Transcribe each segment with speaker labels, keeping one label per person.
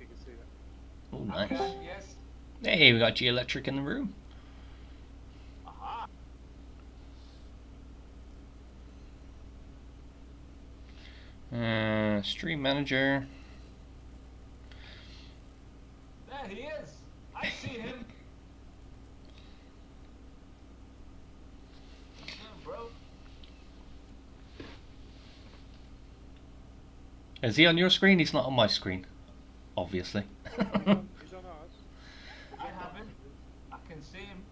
Speaker 1: you can see that.
Speaker 2: Oh, nice.
Speaker 3: Okay, yes.
Speaker 2: Hey, we got Elektrik in the room.
Speaker 3: Aha.
Speaker 2: Stream manager.
Speaker 3: There he is. I see him. What's up, bro?
Speaker 2: Is he on your screen? He's not on my screen, obviously.
Speaker 1: He's on ours.
Speaker 3: I have him. I can see him.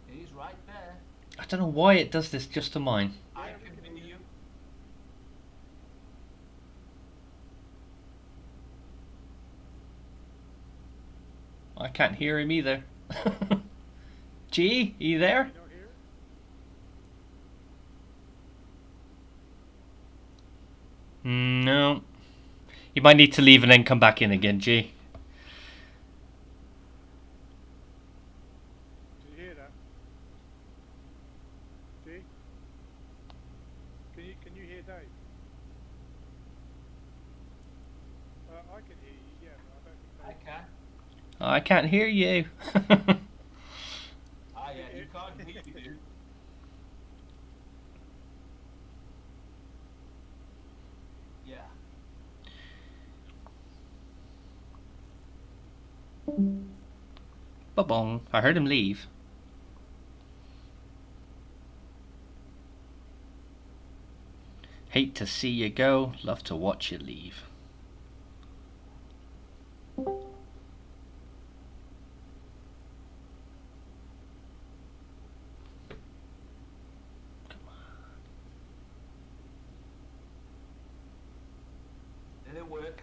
Speaker 3: He's right there.
Speaker 2: I don't know why it does this just to mine.
Speaker 3: I can hear you.
Speaker 2: I can't hear him either. G, are you there?
Speaker 1: You not hear it?
Speaker 2: No. You might need to leave and then come back in again, G.
Speaker 1: Did you hear that? G? Can you hear Dave? I can hear you, yeah, but I don't think
Speaker 3: I
Speaker 1: Dave
Speaker 3: can.
Speaker 2: Oh, I can't hear you.
Speaker 3: Ah, yeah, you can't hear you, dude. Yeah.
Speaker 2: Ba-bong. I heard him leave. Hate to see you go, love to watch you leave.
Speaker 3: Did it work?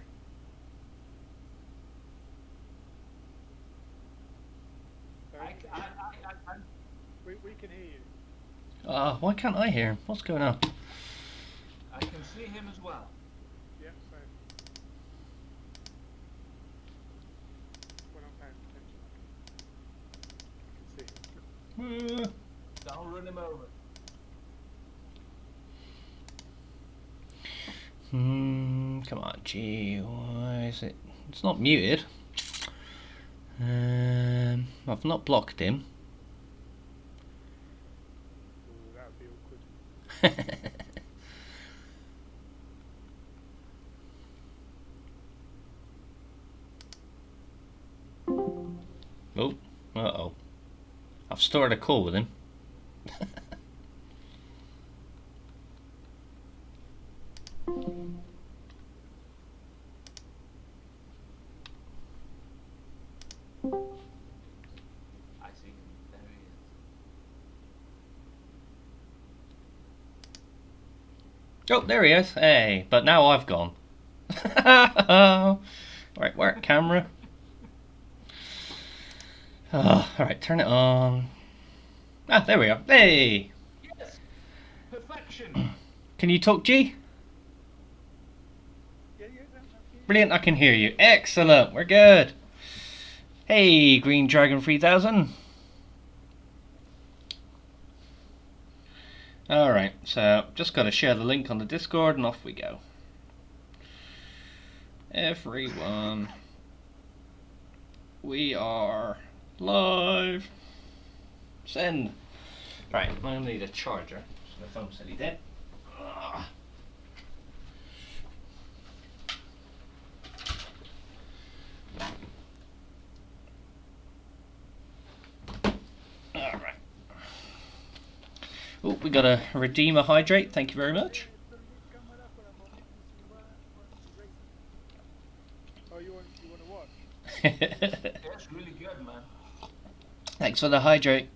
Speaker 3: I
Speaker 1: we can hear you.
Speaker 2: Why can't I hear him? What's going on?
Speaker 3: I can see him as well.
Speaker 1: Yeah, same. When I'm paying attention, I can see him.
Speaker 3: Don't run him over.
Speaker 2: Come on, G. Why is it? It's not muted. I've not blocked him.
Speaker 1: Ooh, that would be awkward.
Speaker 2: Oh, uh-oh. I've started a call with him.
Speaker 3: I see him. There he is.
Speaker 2: Oh, there he is. Hey, but now I've gone. Right, work camera. Alright, turn it on. Ah, there we are. Hey!
Speaker 3: Yes! Perfection!
Speaker 2: Can you talk, G?
Speaker 1: Yeah,
Speaker 2: Brilliant, I can hear you. Excellent, we're good. Hey, Green Dragon 3000. Alright, so just got to share the link on the Discord and off we go. Everyone, we are live. Send. Right, I'm going to need a charger. So the phone said he did. Alright. Oh, we got a Redeemer Hydrate, thank you very much.
Speaker 1: Oh, you want to watch?
Speaker 3: That's really good, man.
Speaker 2: Thanks for the Hydrate.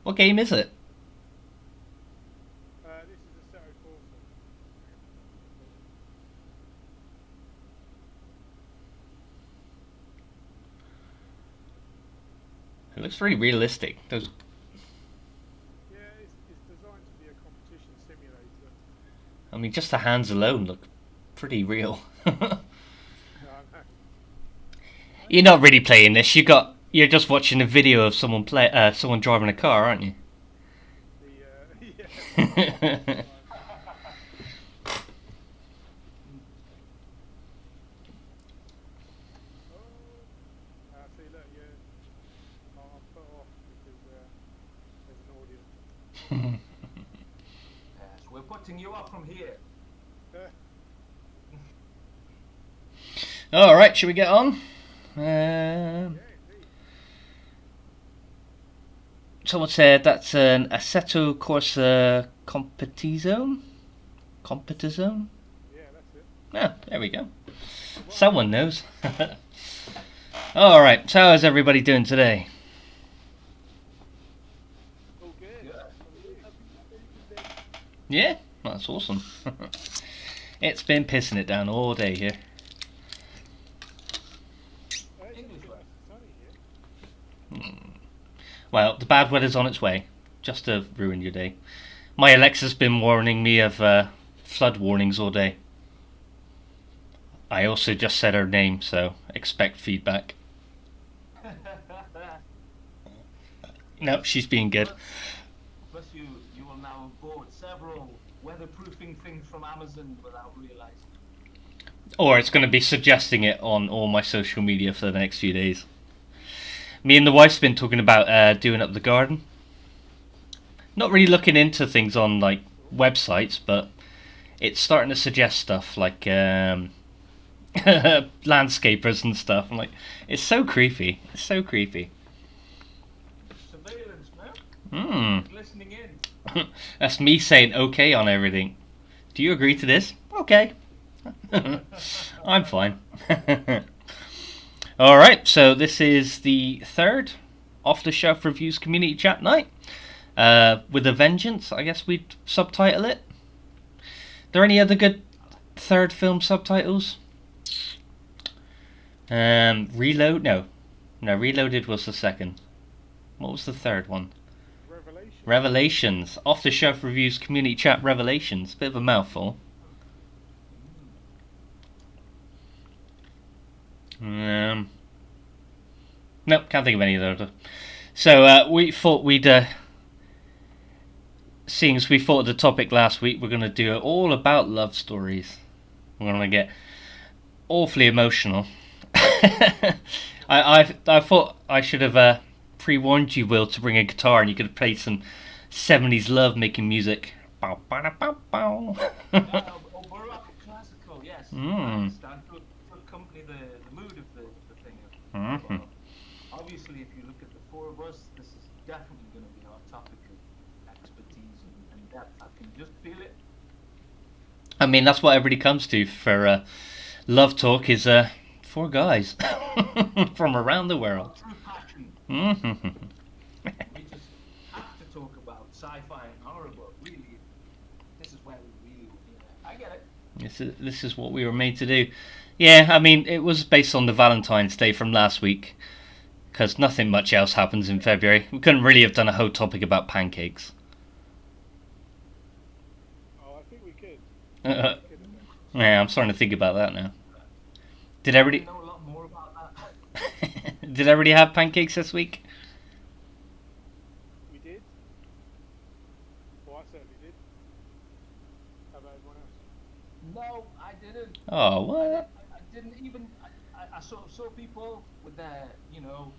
Speaker 2: What game is it?
Speaker 1: This is a Seto Corsa.
Speaker 2: It looks very realistic. Those.
Speaker 1: Yeah, it's designed to be a competition simulator.
Speaker 2: I mean, just the hands alone look pretty real.
Speaker 1: I know.
Speaker 2: You're not really playing this. You got You're just watching a video of someone someone driving a car, aren't you?
Speaker 1: Yeah. See, look, I'm put off because there's an audience.
Speaker 3: Yes, we're putting you up from here.
Speaker 2: All right, should we get on? Someone said that's an Assetto Corsa Competizione. Competizione?
Speaker 1: Yeah, that's it.
Speaker 2: Ah, there we go. Someone knows. All right, so how's everybody doing today?
Speaker 1: All good.
Speaker 2: Yeah, that's awesome. It's been pissing it down all day here. Well, the bad weather's on its way, just to ruin your day. My Alexa's been warning me of flood warnings all day. I also just said her name, so expect feedback. Nope, she's being good.
Speaker 3: Plus you will now have bought several weatherproofing things from Amazon without realizing.
Speaker 2: Or it's going to be suggesting it on all my social media for the next few days. Me and the wife's been talking about doing up the garden. Not really looking into things on like websites, but it's starting to suggest stuff like landscapers and stuff. I'm like, it's so creepy. It's so creepy.
Speaker 3: Surveillance, man. Listening in.
Speaker 2: That's me saying okay on everything. Do you agree to this? Okay. I'm fine. Alright, so this is the third Off the Shelf Reviews Community Chat Night. With a vengeance, I guess we'd subtitle it. There any other good third film subtitles? Reload? No, Reloaded was the second. What was the third one? Revelations. Off the Shelf Reviews Community Chat Revelations. Bit of a mouthful. Nope, can't think of any other. So we thought we'd, seeing as we thought of the topic last week, we're going to do it all about love stories. We're going to get awfully emotional. I thought I should have pre-warned you, Will, to bring a guitar and you could have played some 70s love making music. Bow, bow, bow, bow.
Speaker 3: Baroque classical, yes. To accompany the mood of the thing.
Speaker 2: Mm-hmm.
Speaker 3: Obviously, if you look at the four of us, this is definitely going to be our topic of expertise and depth. I can just feel it.
Speaker 2: I mean, that's what everybody comes to for love talk is four guys from around the world.
Speaker 3: True passion.
Speaker 2: Mm-hmm.
Speaker 3: We just have to talk about sci-fi and horror, but really, this is where we really, I get it.
Speaker 2: This is what we were made to do. Yeah, I mean, it was based on the Valentine's Day from last week, because nothing much else happens in February. We couldn't really have done a whole topic about pancakes.
Speaker 1: Oh, I think we could.
Speaker 2: Yeah, I'm starting to think about that now. Did everybody
Speaker 3: know a lot more about that?
Speaker 2: Did everybody have pancakes this week?
Speaker 1: We did. Well, I certainly did. How about everyone else?
Speaker 3: No, I didn't.
Speaker 2: Oh, what?
Speaker 3: I didn't even. I saw people with their, little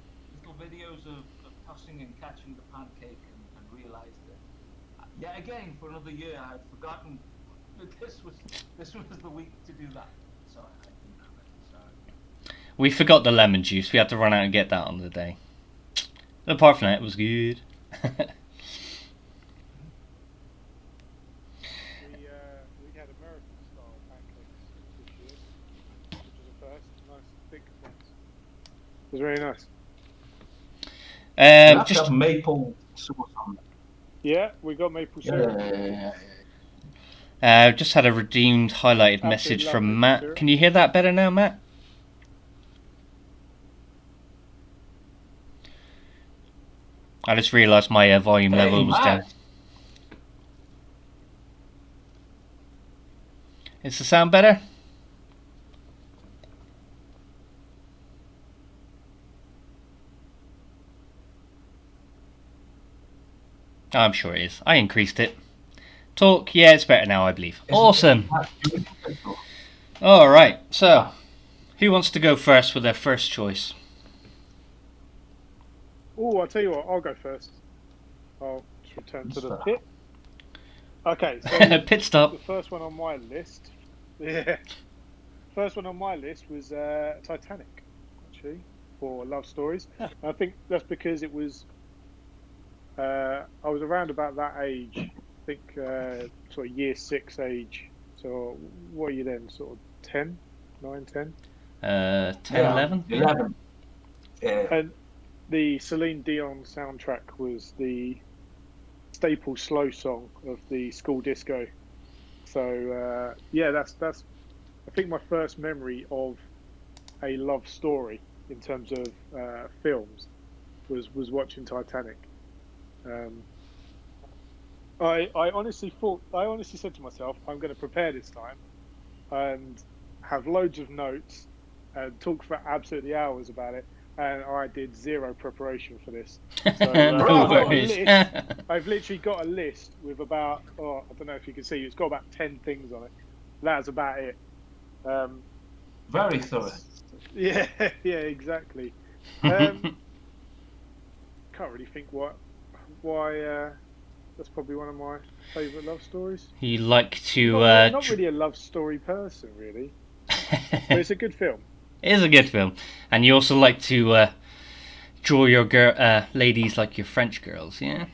Speaker 3: videos of tossing and catching the pancake and realised that, yet again, for another year, I had forgotten that this was the week to do that. So I didn't have it. Sorry.
Speaker 2: We forgot the lemon juice. We had to run out and get that on the day. Apart from that, it was good.
Speaker 1: We had American style pancakes this year, which was a first. Nice big ones. It was very nice.
Speaker 3: Just maple sauce on it.
Speaker 1: Yeah, we got maple syrup.
Speaker 2: Just had a redeemed highlighted message from Matt.
Speaker 1: Syrup.
Speaker 2: Can you hear that better now, Matt? I just realised my volume level was down. Is the sound better? I'm sure it is. I increased it. Talk, yeah, it's better now, I believe. Awesome. All right, so who wants to go first with their first choice?
Speaker 1: Oh, I'll tell you what. I'll go first. I'll return to the pit. Okay, so
Speaker 2: Pit stop.
Speaker 1: the first one on my list. Yeah. First one on my list was Titanic, actually, for love stories. I think that's because it was. I was around about that age. I think sort of year 6 age. So what are you then? Sort of 10, 9, 10?
Speaker 2: 10,
Speaker 3: Yeah,
Speaker 2: 11?
Speaker 3: 11. Yeah.
Speaker 1: And the Celine Dion soundtrack was the staple slow song of the school disco. So yeah, that's I think my first memory of a love story in terms of films was watching Titanic. I honestly said to myself, I'm going to prepare this time and have loads of notes and talk for absolutely hours about it. And I did zero preparation for this. So
Speaker 2: No worries.
Speaker 1: I've literally got a list with about, I don't know if you can see, it's got about 10 things on it. That's about it.
Speaker 3: Very thorough.
Speaker 1: Yeah, yeah, exactly. Can't really think why. That's probably one of my favourite love stories.
Speaker 2: You like to...
Speaker 1: not really a love story person, really. But it's a good film.
Speaker 2: It is a good film. And you also like to draw your ladies like your French girls, yeah?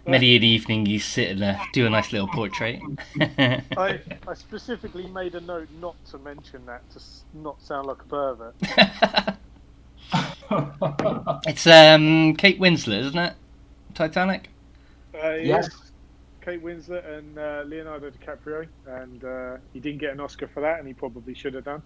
Speaker 2: Many an evening you sit and do a nice little portrait.
Speaker 1: I specifically made a note not to mention that, to not sound like a pervert.
Speaker 2: It's Kate Winslet, isn't it? Titanic?
Speaker 1: Yes. Kate Winslet and Leonardo DiCaprio, and he didn't get an Oscar for that, and he probably should have done.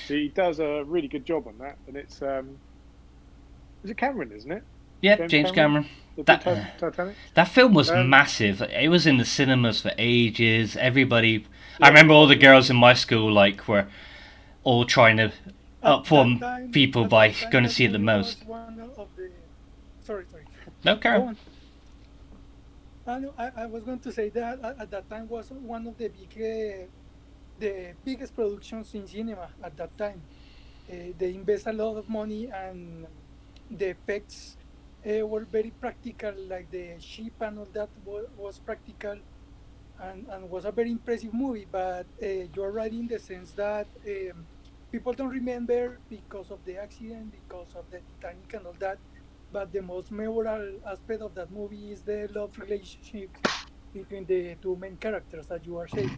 Speaker 1: So he does a really good job on that, and it's is it Cameron, isn't it?
Speaker 2: Yeah, James Cameron.
Speaker 1: Titanic.
Speaker 2: That film was massive. It was in the cinemas for ages. Everybody, I remember all the girls in my school were all trying to upform people by going to see it the most.
Speaker 4: Sorry.
Speaker 2: No, Karen.
Speaker 4: I was going to say that at that time was one of the biggest productions in cinema at that time. They invest a lot of money, and the effects were very practical, like the ship and all that was practical, and was a very impressive movie. But you're right in the sense that people don't remember because of the accident, because of the Titanic and all that. But the most memorable aspect of that movie is the love relationship between the two main characters that you are saying.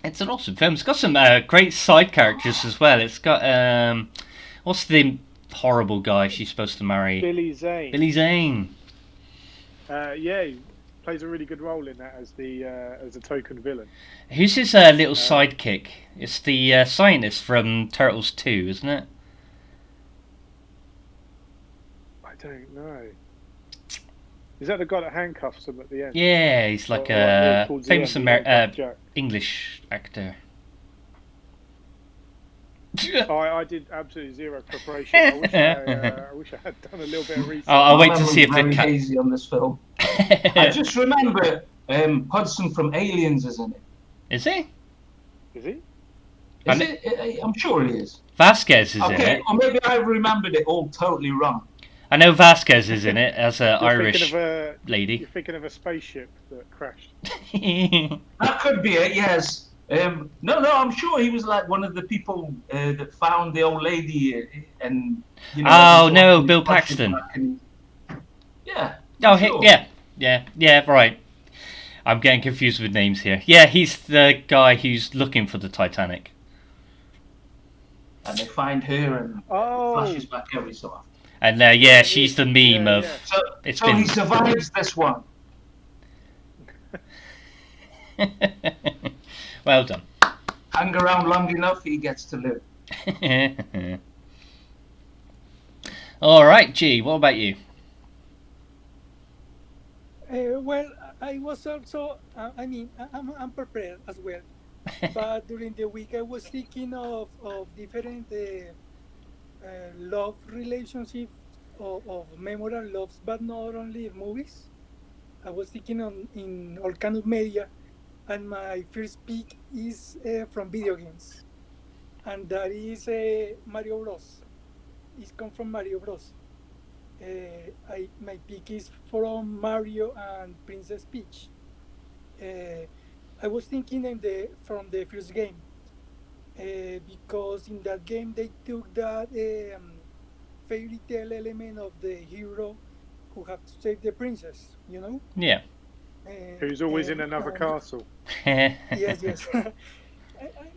Speaker 2: It's an awesome film. It's got some great side characters as well. It's got what's the horrible guy she's supposed to marry?
Speaker 1: Billy Zane.
Speaker 2: Billy Zane.
Speaker 1: Yeah, he plays a really good role in that as a token villain.
Speaker 2: Who's his little sidekick? It's the scientist from Turtles 2, isn't it?
Speaker 1: I don't know. Is that the guy that handcuffs him at the end?
Speaker 2: Yeah, he's like a famous English actor.
Speaker 1: I did absolutely zero preparation. I wish I had done a little bit of research.
Speaker 2: I'll wait to see if
Speaker 3: very hazy on this film. I just remember Hudson from Aliens is in it.
Speaker 2: Is he?
Speaker 1: Is he?
Speaker 3: Is it? I'm sure he is.
Speaker 2: Vasquez is in it.
Speaker 3: Or maybe I remembered it all totally wrong.
Speaker 2: I know Vasquez is in it as an Irish lady.
Speaker 1: You're thinking of a spaceship that crashed.
Speaker 3: That could be it, yes. No, I'm sure he was like one of the people that found the old lady and.
Speaker 2: Oh no, Bill Paxton.
Speaker 3: Yeah.
Speaker 2: Oh,
Speaker 3: sure.
Speaker 2: yeah, right. I'm getting confused with names here. Yeah, he's the guy who's looking for the Titanic.
Speaker 3: And they find her and flashes back every so often.
Speaker 2: And she's the meme of.
Speaker 3: Yeah. So he survives this one.
Speaker 2: Well done.
Speaker 3: Hang around long enough, he gets to live.
Speaker 2: All right, G. What about you?
Speaker 4: Well, I was also. I'm prepared as well. But during the week, I was thinking of different love relationships of memorable loves, but not only movies. I was thinking on in all kind of media, and my first pick is from video games, and that is Mario Bros. It's come from Mario Bros. My pick is from Mario and Princess Peach. Uh, I was thinking from the first game, because in that game they took that fairy tale element of the hero who have to save the princess, you know.
Speaker 2: Yeah.
Speaker 1: Who's always in another castle.
Speaker 4: Yes, yes.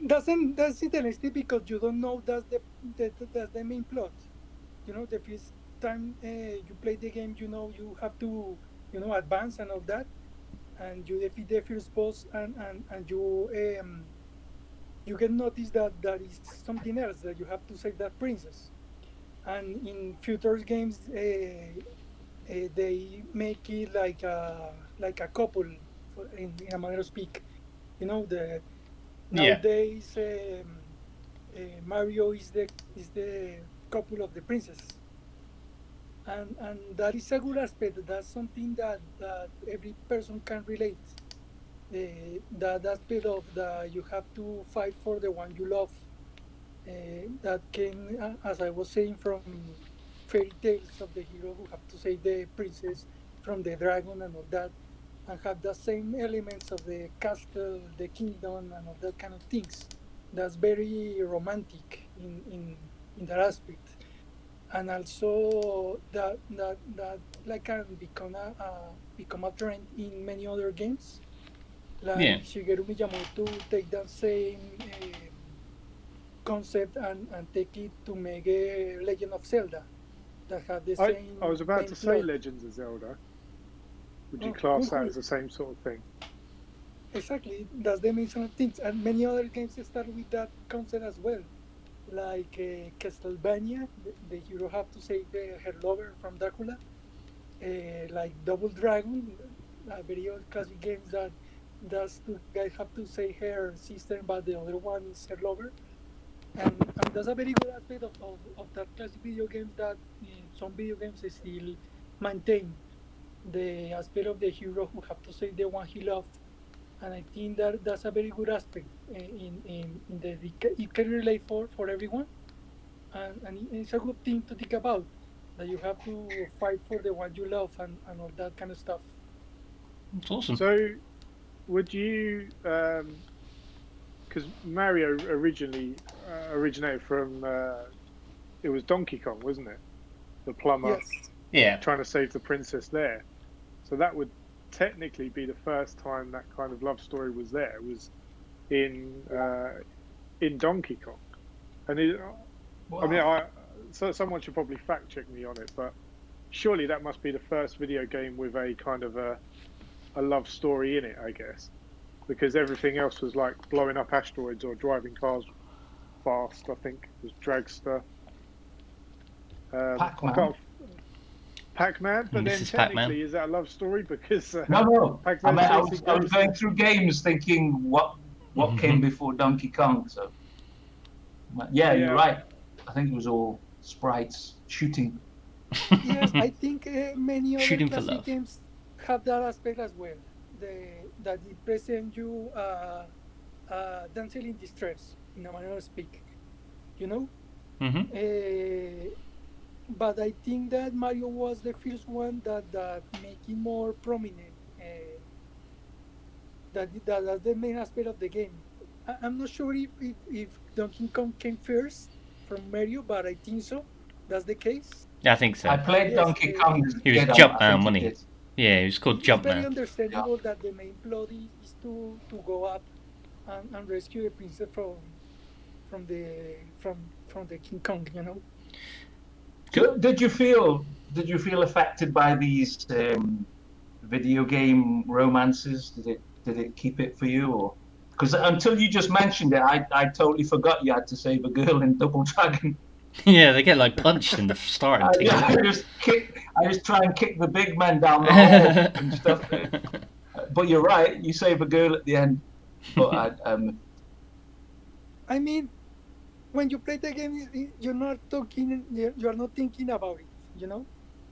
Speaker 4: That's interesting because you don't know that's the main plot. You know, the first time you play the game, you know you have to advance and all that, and you defeat the first boss, and you get notice that that is something else, that you have to save that princess. And in future games, they make it like a couple, in a manner of speak. You know, the
Speaker 2: Yeah.
Speaker 4: nowadays Mario is the couple of the princess, and that is a good aspect. That's something that every person can relate. That aspect of that you have to fight for the one you love. That came, as I was saying, from fairy tales of the hero who have to save the princess from the dragon and all that, and have the same elements of the castle, the kingdom, and all that kind of things. That's very romantic in that aspect, and also that like can become a trend in many other games.
Speaker 2: Yeah.
Speaker 4: Like Shigeru Miyamoto take that same concept and take it to make a Legend of Zelda that have the same
Speaker 1: I was about
Speaker 4: main
Speaker 1: to say
Speaker 4: plot.
Speaker 1: Legends of Zelda. Would you
Speaker 4: Oh,
Speaker 1: class
Speaker 4: cool,
Speaker 1: that
Speaker 4: cool.
Speaker 1: as the same sort of thing?
Speaker 4: Exactly, that's the main sort of things, and many other games start with that concept as well. Like Castlevania, the hero have to save her lover from Dracula. Like Double Dragon, a very old classic games that does two guys have to save her sister, but the other one is her lover. And that's a very good aspect of that classic video games, that some video games still maintain the aspect of the hero who have to save the one he loved. And I think that that's a very good aspect in the it can relate for everyone, and it's a good thing to think about, that you have to fight for the one you love, and all that kind of stuff.
Speaker 2: It's awesome.
Speaker 1: So, would you? Because Mario originally originated from it was Donkey Kong, wasn't it? The plumber
Speaker 4: Yes.
Speaker 2: Yeah.
Speaker 1: trying to save the princess there. So that would technically be the first time that kind of love story was there. Was in Donkey Kong, and I mean, so someone should probably fact check me on it, but surely that must be the first video game with a kind of a love story in it, I guess, because everything else was like blowing up asteroids or driving cars fast. I think it was Dragster.
Speaker 3: Pac-Man.
Speaker 1: Pac-Man, but
Speaker 2: This
Speaker 1: then
Speaker 2: is Pac-Man.
Speaker 1: technically, is that a love story? Because
Speaker 3: No. I
Speaker 1: Pac-Man
Speaker 3: mean, I
Speaker 1: chasing
Speaker 3: was going through games thinking what came before Donkey Kong. So, yeah, you're right. I think it was all sprites shooting.
Speaker 4: Yes, I think many other
Speaker 2: Shooting for
Speaker 4: classic
Speaker 2: love.
Speaker 4: games have that aspect as well. That it present you damsel in distress, in a manner of speak. You know. But I think that Mario was the first one that make it more prominent. That's the main aspect of the game. I'm not sure if Donkey Kong came first from Mario, but I think so. That's the case.
Speaker 2: I think so.
Speaker 3: I played
Speaker 4: Yes,
Speaker 3: Donkey Kong as a
Speaker 2: He was
Speaker 3: kid, I
Speaker 2: Jumpman,
Speaker 3: think
Speaker 2: wasn't
Speaker 3: it
Speaker 2: he?
Speaker 3: did.
Speaker 2: Yeah, he was called
Speaker 4: it's very
Speaker 2: Jumpman.
Speaker 4: understandable that the main plot is to go up and rescue the princess from the King Kong. You know.
Speaker 3: So, did you feel affected by these video game romances? Did it keep it for you, or because until you just mentioned it, I totally forgot you had to save a girl in Double Dragon.
Speaker 2: Yeah, they get like punched in the starting team.
Speaker 3: I just try and kick the big men down the hall and stuff. But you're right, you save a girl at the end. But
Speaker 4: I mean, when you play the game, you're not talking, you are not thinking about it. you know,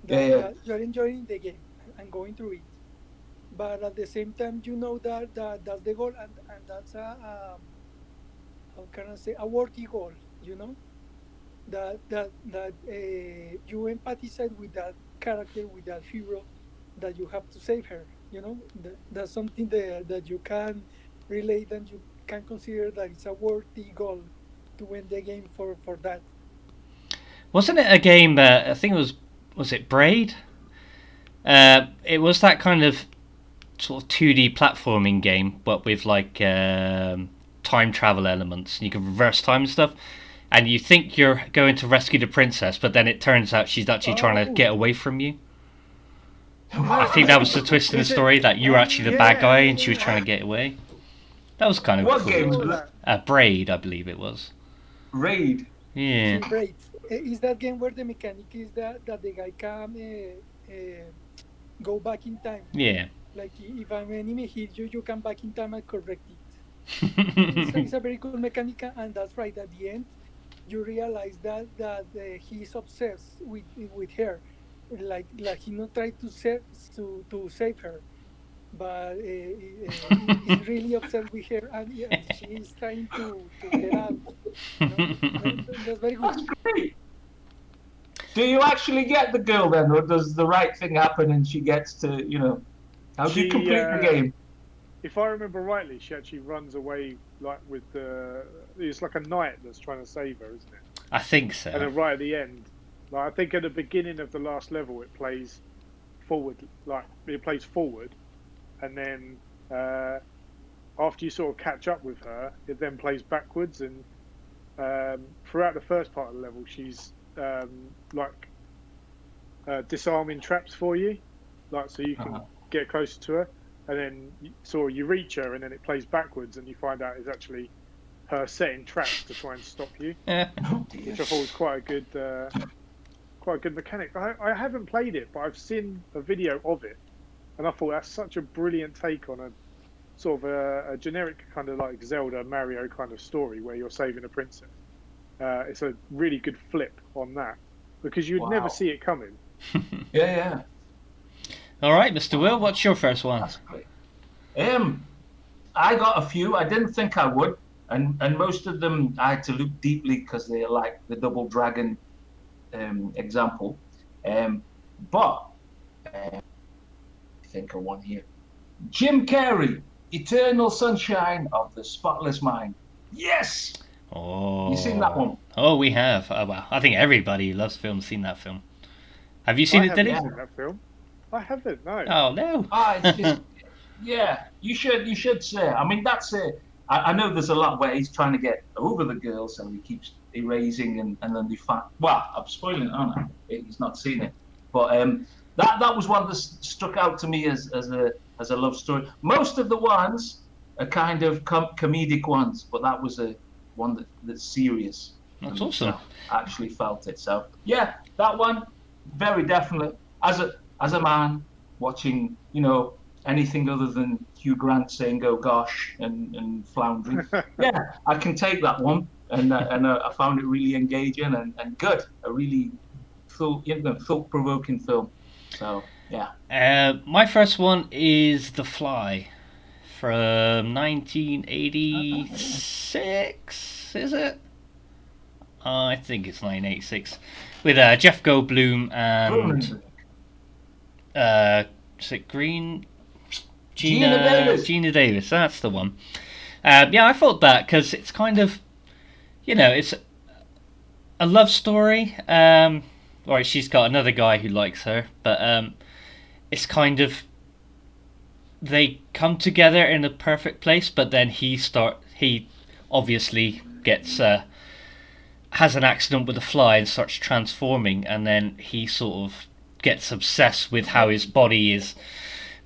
Speaker 3: Yeah, yeah.
Speaker 4: that you're enjoying the game and going through it, but at the same time you know that that's the goal, and that's how can I say, a worthy goal, you know, that you empathize with that character, with that hero, that you have to save her, you know, that's something that you can relate, and you can consider that it's a worthy goal to win the game for that.
Speaker 2: Wasn't it a game that I think it was it Braid? It was that kind of sort of 2D platforming game, but with like time travel elements. And you can reverse time and stuff. And you think you're going to rescue the princess, but then it turns out she's actually trying to
Speaker 4: Oh
Speaker 2: get away from you.
Speaker 1: No,
Speaker 2: I think that was the twist in the
Speaker 1: is it?
Speaker 2: story, that you were actually the bad
Speaker 1: Yeah,
Speaker 2: guy and she was trying to get away. That was kind of
Speaker 3: What
Speaker 2: cool.
Speaker 3: game?
Speaker 1: saw that.
Speaker 2: Braid, I believe it was.
Speaker 3: Raid.
Speaker 2: Yeah.
Speaker 4: see, Braid. Is that game where the mechanic is that the guy can go back in time?
Speaker 2: Yeah.
Speaker 4: Like if an enemy hits you, you can back in time and correct it. It's a very cool mechanic, and that's right. At the end, you realize that he's obsessed with her, like he not tried to save her, but he's really obsessed with her, and she is trying to get out. You know, that's very good.
Speaker 3: That's great. Do you actually get the girl then, or does the right thing happen and she gets to, how do you
Speaker 1: She,
Speaker 3: complete the game?
Speaker 1: if I remember rightly, she actually runs away like with the. It's like a knight that's trying to save her, isn't it?
Speaker 2: I think
Speaker 1: And
Speaker 2: so.
Speaker 1: then right at the end, like I think at the beginning of the last level, it plays forward, like it plays forward, and then after you sort of catch up with her, it then plays backwards, and throughout the first part of the level, she's like disarming traps for you, like so you can get closer to her, and then you reach her, and then it plays backwards, and you find out it's actually her setting traps to try and stop you,
Speaker 3: Oh, dear.
Speaker 1: which I thought was quite a good mechanic. I haven't played it, but I've seen a video of it, and I thought that's such a brilliant take on a sort of a generic kind of like Zelda Mario kind of story where you're saving a princess. It's a really good flip on that because you'd never
Speaker 3: Wow.
Speaker 1: see it coming.
Speaker 3: Yeah.
Speaker 2: All right, Mr. Will, what's your first one?
Speaker 3: That's great. I got a few. I didn't think I would, and most of them I had to look deeply because they're like the Double Dragon example. But I think of one here. Jim Carrey, Eternal Sunshine of the Spotless Mind. Yes.
Speaker 2: Oh.
Speaker 3: You seen that one?
Speaker 2: Oh, we have. Well, I think everybody who loves film seen that film. Have you seen
Speaker 1: I
Speaker 2: it, Dilly?
Speaker 1: haven't seen that film. I haven't. No.
Speaker 2: Oh no.
Speaker 3: It's just, yeah, you should say. I mean, that's it. I know there's a lot where he's trying to get over the girl, so he keeps erasing, and then they find. Well, I'm spoiling it, aren't I? He's not seen it, but that was one that stuck out to me as a love story. Most of the ones are kind of comedic ones, but that was a one that's serious.
Speaker 2: That's awesome.
Speaker 3: I actually felt it. So yeah, that one, very definitely. As a man watching, anything other than Hugh Grant saying "Oh gosh" and floundering, yeah, I can take that one, and I found it really engaging and good. A really thought-provoking film. So yeah.
Speaker 2: My first one is The Fly from 1986. Is it? I think it's 1986 with Jeff Goldblum and is it Green? Gina Davis. That's the one. Yeah, I thought that because it's kind of, it's a love story. Or she's got another guy who likes her, but it's kind of they come together in a perfect place, but then he obviously gets has an accident with a fly and starts transforming, and then he sort of gets obsessed with how his body is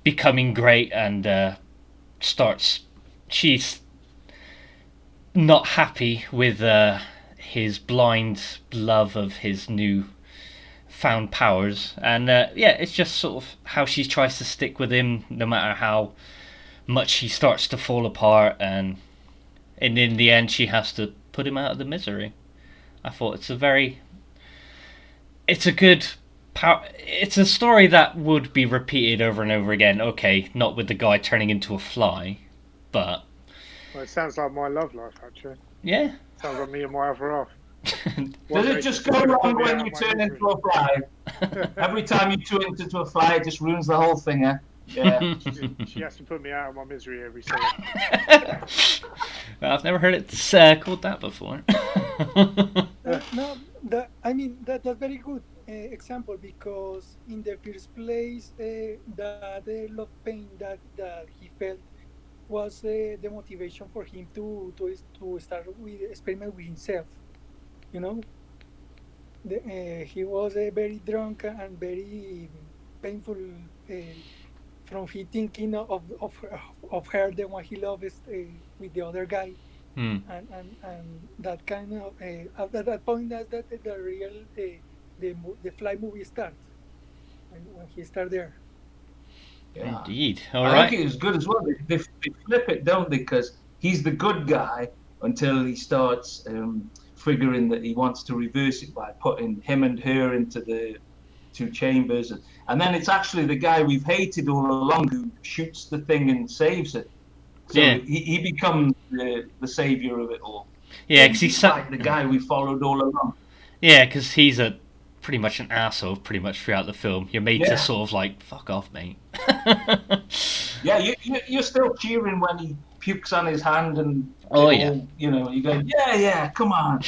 Speaker 2: becoming great, and she's not happy with his blind love of his new found powers, and it's just sort of how she tries to stick with him no matter how much he starts to fall apart, and in the end she has to put him out of the misery. I thought it's a good it's a story that would be repeated over and over again. Okay, not with the guy turning into a fly, but
Speaker 1: Well, it sounds like my love life, actually.
Speaker 2: yeah.
Speaker 1: Sounds like me and my other half.
Speaker 3: Does it just go wrong when you turn into a fly? Every time you turn into a fly, it just ruins the whole thing, eh? Yeah.
Speaker 1: She has to put me out of my misery every second.
Speaker 2: Well, I've never heard it called that before.
Speaker 4: No, that's very good example, because in the first place, that love pain that he felt was the motivation for him to start with experiment with himself. You know, he was very drunk and very painful, from he thinking of her, the one he loves, with the other guy.
Speaker 2: Hmm.
Speaker 4: And that kind of, at that point, that's that the real, the fly movie starts, when he started there.
Speaker 3: Yeah.
Speaker 2: Indeed. All
Speaker 3: I
Speaker 2: right.
Speaker 3: think it was good as well. They flip it, don't they? Because he's the good guy until he starts figuring that he wants to reverse it by putting him and her into the two chambers. And then it's actually the guy we've hated all along who shoots the thing and saves it. So
Speaker 2: Yeah.
Speaker 3: he becomes the savior of it all.
Speaker 2: Yeah, because he's
Speaker 3: like the guy we followed all along.
Speaker 2: Yeah, because he's pretty much an asshole pretty much throughout the film. You're made to
Speaker 3: Yeah.
Speaker 2: sort of like, fuck off, mate.
Speaker 3: Yeah, you're still cheering when he pukes on his hand and
Speaker 2: Oh, yeah.
Speaker 3: you know, you go, yeah, come on.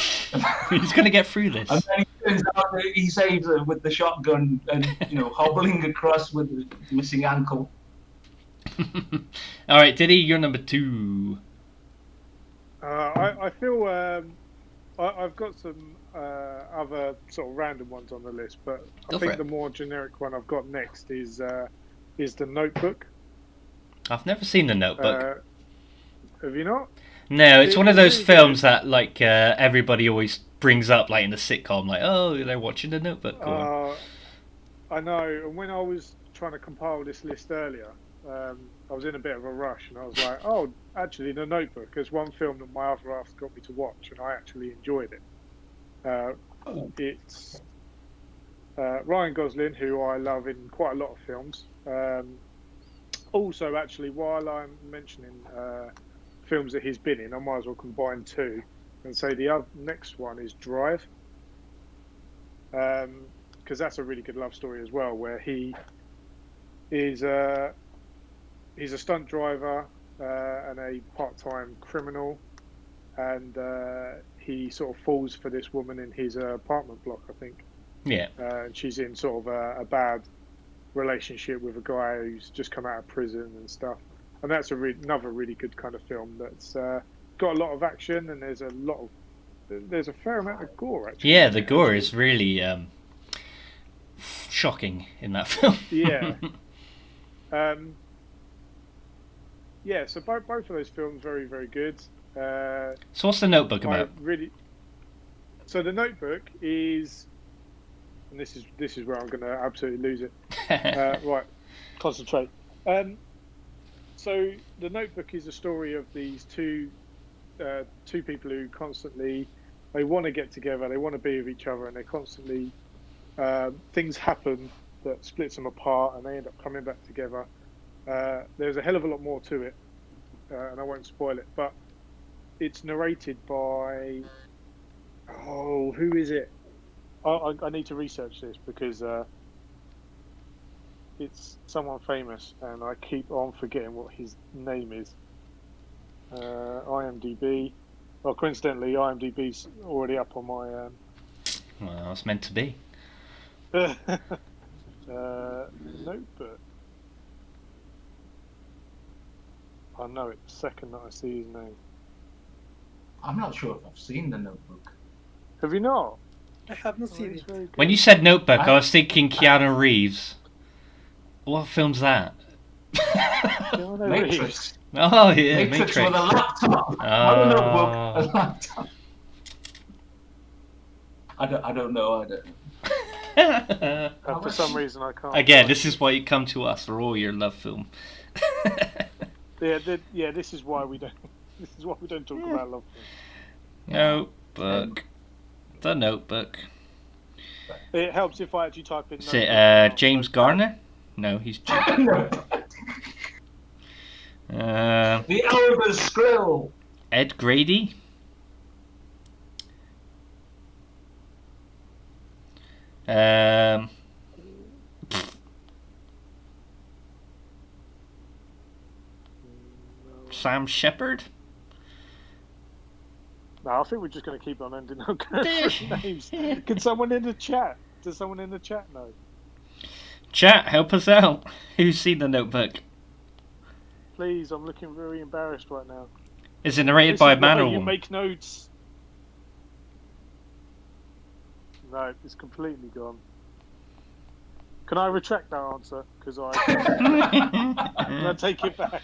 Speaker 2: He's gonna get through this.
Speaker 3: And then it turns out that he saves her with the shotgun and, you know, hobbling across with the missing ankle.
Speaker 2: All right, Diddy, you're number 2.
Speaker 1: I feel I've got some other sort of random ones on the list, but
Speaker 2: Go
Speaker 1: I
Speaker 2: for
Speaker 1: think
Speaker 2: it.
Speaker 1: the more generic one I've got next is The Notebook.
Speaker 2: I've never seen The Notebook.
Speaker 1: Have you not?
Speaker 2: No, it's one of those
Speaker 1: really
Speaker 2: films
Speaker 1: good.
Speaker 2: that like everybody always brings up, like in the sitcom, like, oh, they're watching The Notebook. Or...
Speaker 1: I know, and when I was trying to compile this list earlier, I was in a bit of a rush, and I was like, oh, actually, The Notebook is one film that my other half got me to watch, and I actually enjoyed it. It's Ryan Gosling, who I love in quite a lot of films. Also, actually, while I'm mentioning films that he's been in, I might as well combine two and say the next one is Drive, because that's a really good love story as well, where he is he's a stunt driver and a part-time criminal, and he sort of falls for this woman in his apartment block, I think.
Speaker 2: Yeah.
Speaker 1: And she's in sort of a bad relationship with a guy who's just come out of prison and stuff. And that's another really good kind of film that's got a lot of action, and there's a fair amount of gore, actually.
Speaker 2: Yeah, the gore is really shocking in that film.
Speaker 1: Yeah. Yeah, so both of those films very, very good.
Speaker 2: So what's The Notebook about?
Speaker 1: So The Notebook is, and this is where I'm going to absolutely lose it. Right, concentrate. So The Notebook is a story of these two people who constantly, they want to get together, they want to be with each other, and they constantly things happen that splits them apart, and they end up coming back together. There's a hell of a lot more to it, and I won't spoil it, but it's narrated by, who is it? I need to research this because it's someone famous, and I keep on forgetting what his name is. IMDb. Well, coincidentally, IMDb's already up on my.
Speaker 2: Well, it's meant to be.
Speaker 1: Notebook. I know it the second that I see his name.
Speaker 3: I'm not sure if I've seen The Notebook.
Speaker 1: Have you not?
Speaker 4: I have not seen it.
Speaker 2: When you said Notebook, I was thinking Keanu Reeves. What film's that?
Speaker 3: Matrix.
Speaker 2: Oh yeah,
Speaker 3: Matrix
Speaker 2: Matrix.
Speaker 3: with a laptop. Not a notebook, a laptop. I don't know.
Speaker 1: For some reason, I can't.
Speaker 2: Again, this is why you come to us for all your love film.
Speaker 1: Yeah, this is why we don't. This is why we don't talk about love films.
Speaker 2: Notebook. The Notebook.
Speaker 1: It helps if I actually type in.
Speaker 2: Is it James Garner? No, he's.
Speaker 3: No. The Elvis Skrill.
Speaker 2: Ed Grady. Sam Shepard.
Speaker 1: No, I think we're just going to keep on ending up going through names. Can someone in the chat? Does someone in the chat know?
Speaker 2: Chat, help us out. Who's seen The Notebook?
Speaker 1: Please, I'm looking very embarrassed right now.
Speaker 2: Is it narrated by a man or
Speaker 1: you
Speaker 2: woman?
Speaker 1: make notes. No, it's completely gone. Can I retract that answer? Because I take it back.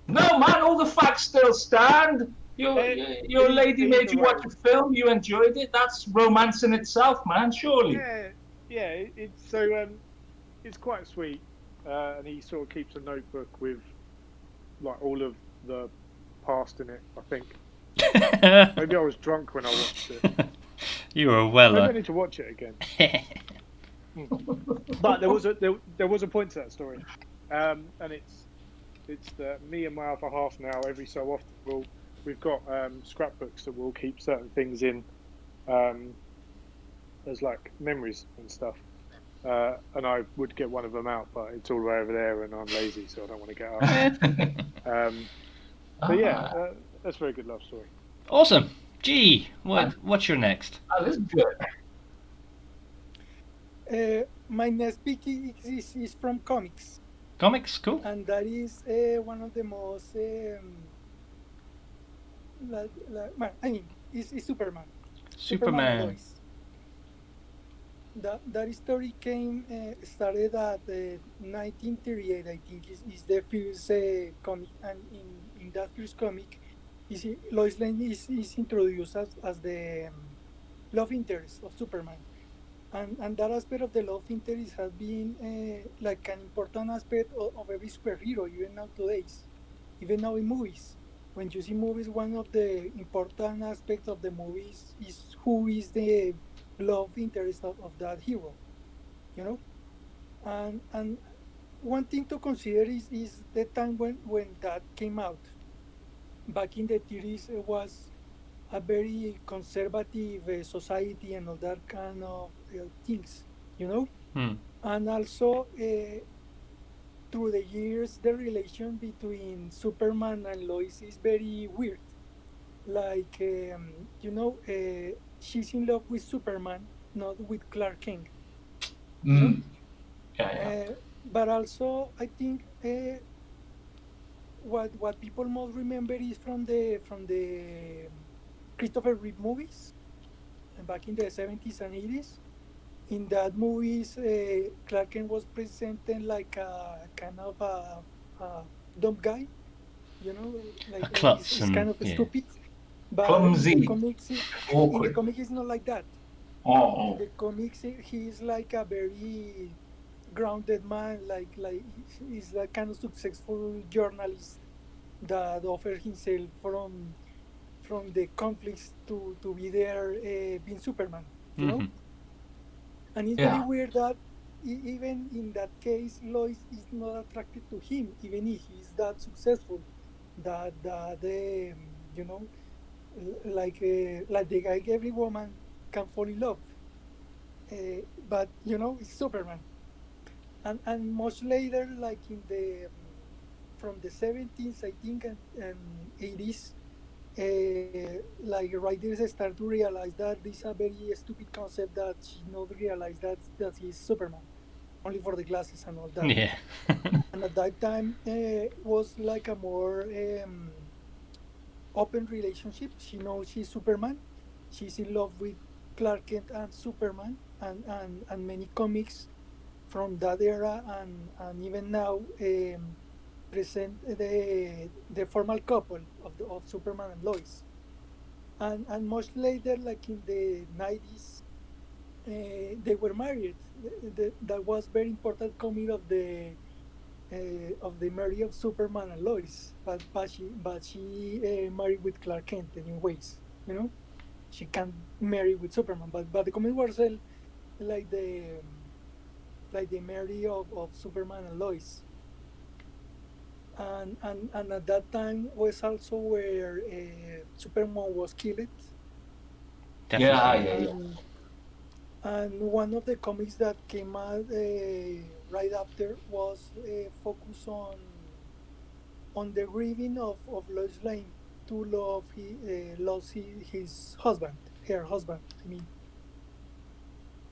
Speaker 3: No, man, all the facts still stand. Your lady made you watch a film, you enjoyed it. That's romance in itself, man, surely.
Speaker 1: Yeah. It's quite sweet. And he sort of keeps a notebook with like all of the past in it, I think. Maybe I was drunk when I watched it.
Speaker 2: You were well.
Speaker 1: Maybe I need to watch it again. But there was a point to that story, and it's that me and my other half now every so often we've got scrapbooks that we'll keep certain things in as like memories and stuff. And I would get one of them out, but it's all the way over there, and I'm lazy, so I don't want to get up. But yeah, that's a very good love story.
Speaker 2: Awesome. Gee, what's your next?
Speaker 3: Oh, this is good.
Speaker 4: My next pick is from comics.
Speaker 2: Comics, cool.
Speaker 4: And that is one of the most it's Superman.
Speaker 2: Superman.
Speaker 4: That story started at 1938, I think, is the first comic, and in that first comic, Lois Lane is introduced as the love interest of Superman, and that aspect of the love interest has been like an important aspect of every superhero, even nowadays, even now in movies. When you see movies, one of the important aspects of the movies is who is the love interest of that hero, you know. And one thing to consider is the time when that came out. Back in the 30s, it was a very conservative society and all that kind of things, you know. And also through the years, the relation between Superman and Lois is very weird. Like she's in love with Superman, not with Clark Kent. You know? But also, I think what people most remember is from the Christopher Reeve movies back in the 70s and 80s. In that movies, Clark Kent was presented like a kind of a dumb guy, you know, like he's kind of stupid. But
Speaker 3: clumsy.
Speaker 4: In the comics, it's not like that.
Speaker 3: Oh.
Speaker 4: In the comics, he's like a very grounded man, like he's that kind of successful journalist that offers himself from the conflicts to be there being Superman, you know. And it's very weird that even in that case, Lois is not attracted to him, even if he's that successful. That you know, like the guy every woman can fall in love. But you know, it's Superman. And much later, like in the from the 70s, I think, and 80s, like writers start to realize that this is a very stupid concept, that she not realize that he's Superman, only for the glasses and all that.
Speaker 2: Yeah.
Speaker 4: And at that time, was like a more open relationship. She knows she's Superman. She's in love with Clark Kent and Superman, and many comics from that era and even now present the formal couple of Superman and Lois. And much later, like in the 90s, they were married. That was very important comic of the marriage of Superman and Lois. But she married with Clark Kent anyways. You know, she can't marry with Superman. But the comic was like the marry of Superman and Lois. And at that time was also where Superman was killed.
Speaker 3: Yeah,
Speaker 2: Definitely.
Speaker 3: yeah, yeah.
Speaker 4: And one of the comics that came out right after was focused on the grieving of Lois Lane to love he lost his husband, her husband. I mean,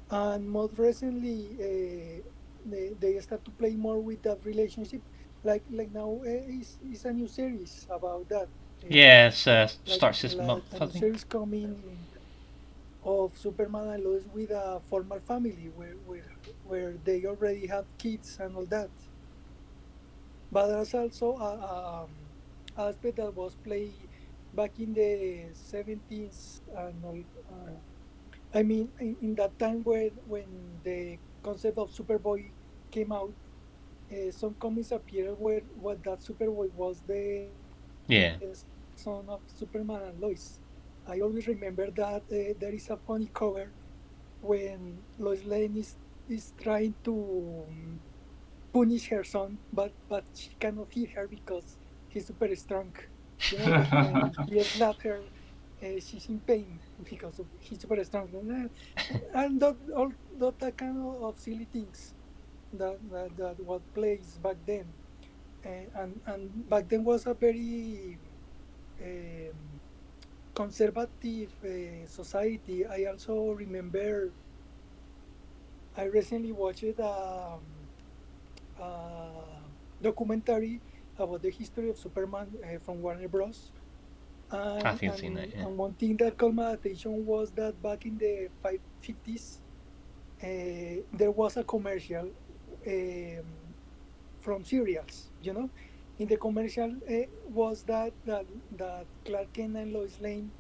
Speaker 4: and most recently they start to play more with that relationship. Like now is a new series about that.
Speaker 2: Yeah, it's
Speaker 4: Like
Speaker 2: starts this
Speaker 4: like
Speaker 2: month,
Speaker 4: a
Speaker 2: I
Speaker 4: new
Speaker 2: think.
Speaker 4: series coming of Superman and Lois with a formal family where they already have kids and all that. But there's also aspect that was played back in the 70s and all. I mean, in that time when the concept of Superboy came out, some comics appeared where what that Superboy was the son of
Speaker 2: Yeah.
Speaker 4: Superman and Lois. I always remember that there is a funny cover when Lois Lane is trying to punish her son, but she cannot hit her because he's super strong. You know, when he slapped her, she's in pain because he's super strong, and all that kind of silly things that what plays back then, and back then was a very um, conservative society. I also remember I recently watched a documentary about the history of Superman from Warner Bros.
Speaker 2: I
Speaker 4: And,
Speaker 2: think I've seen that,
Speaker 4: and
Speaker 2: yeah.
Speaker 4: and one thing that caught my attention was that back in the 50s, there was a commercial from cereals. You know, in the commercial was that Clark Kent and Lois Lane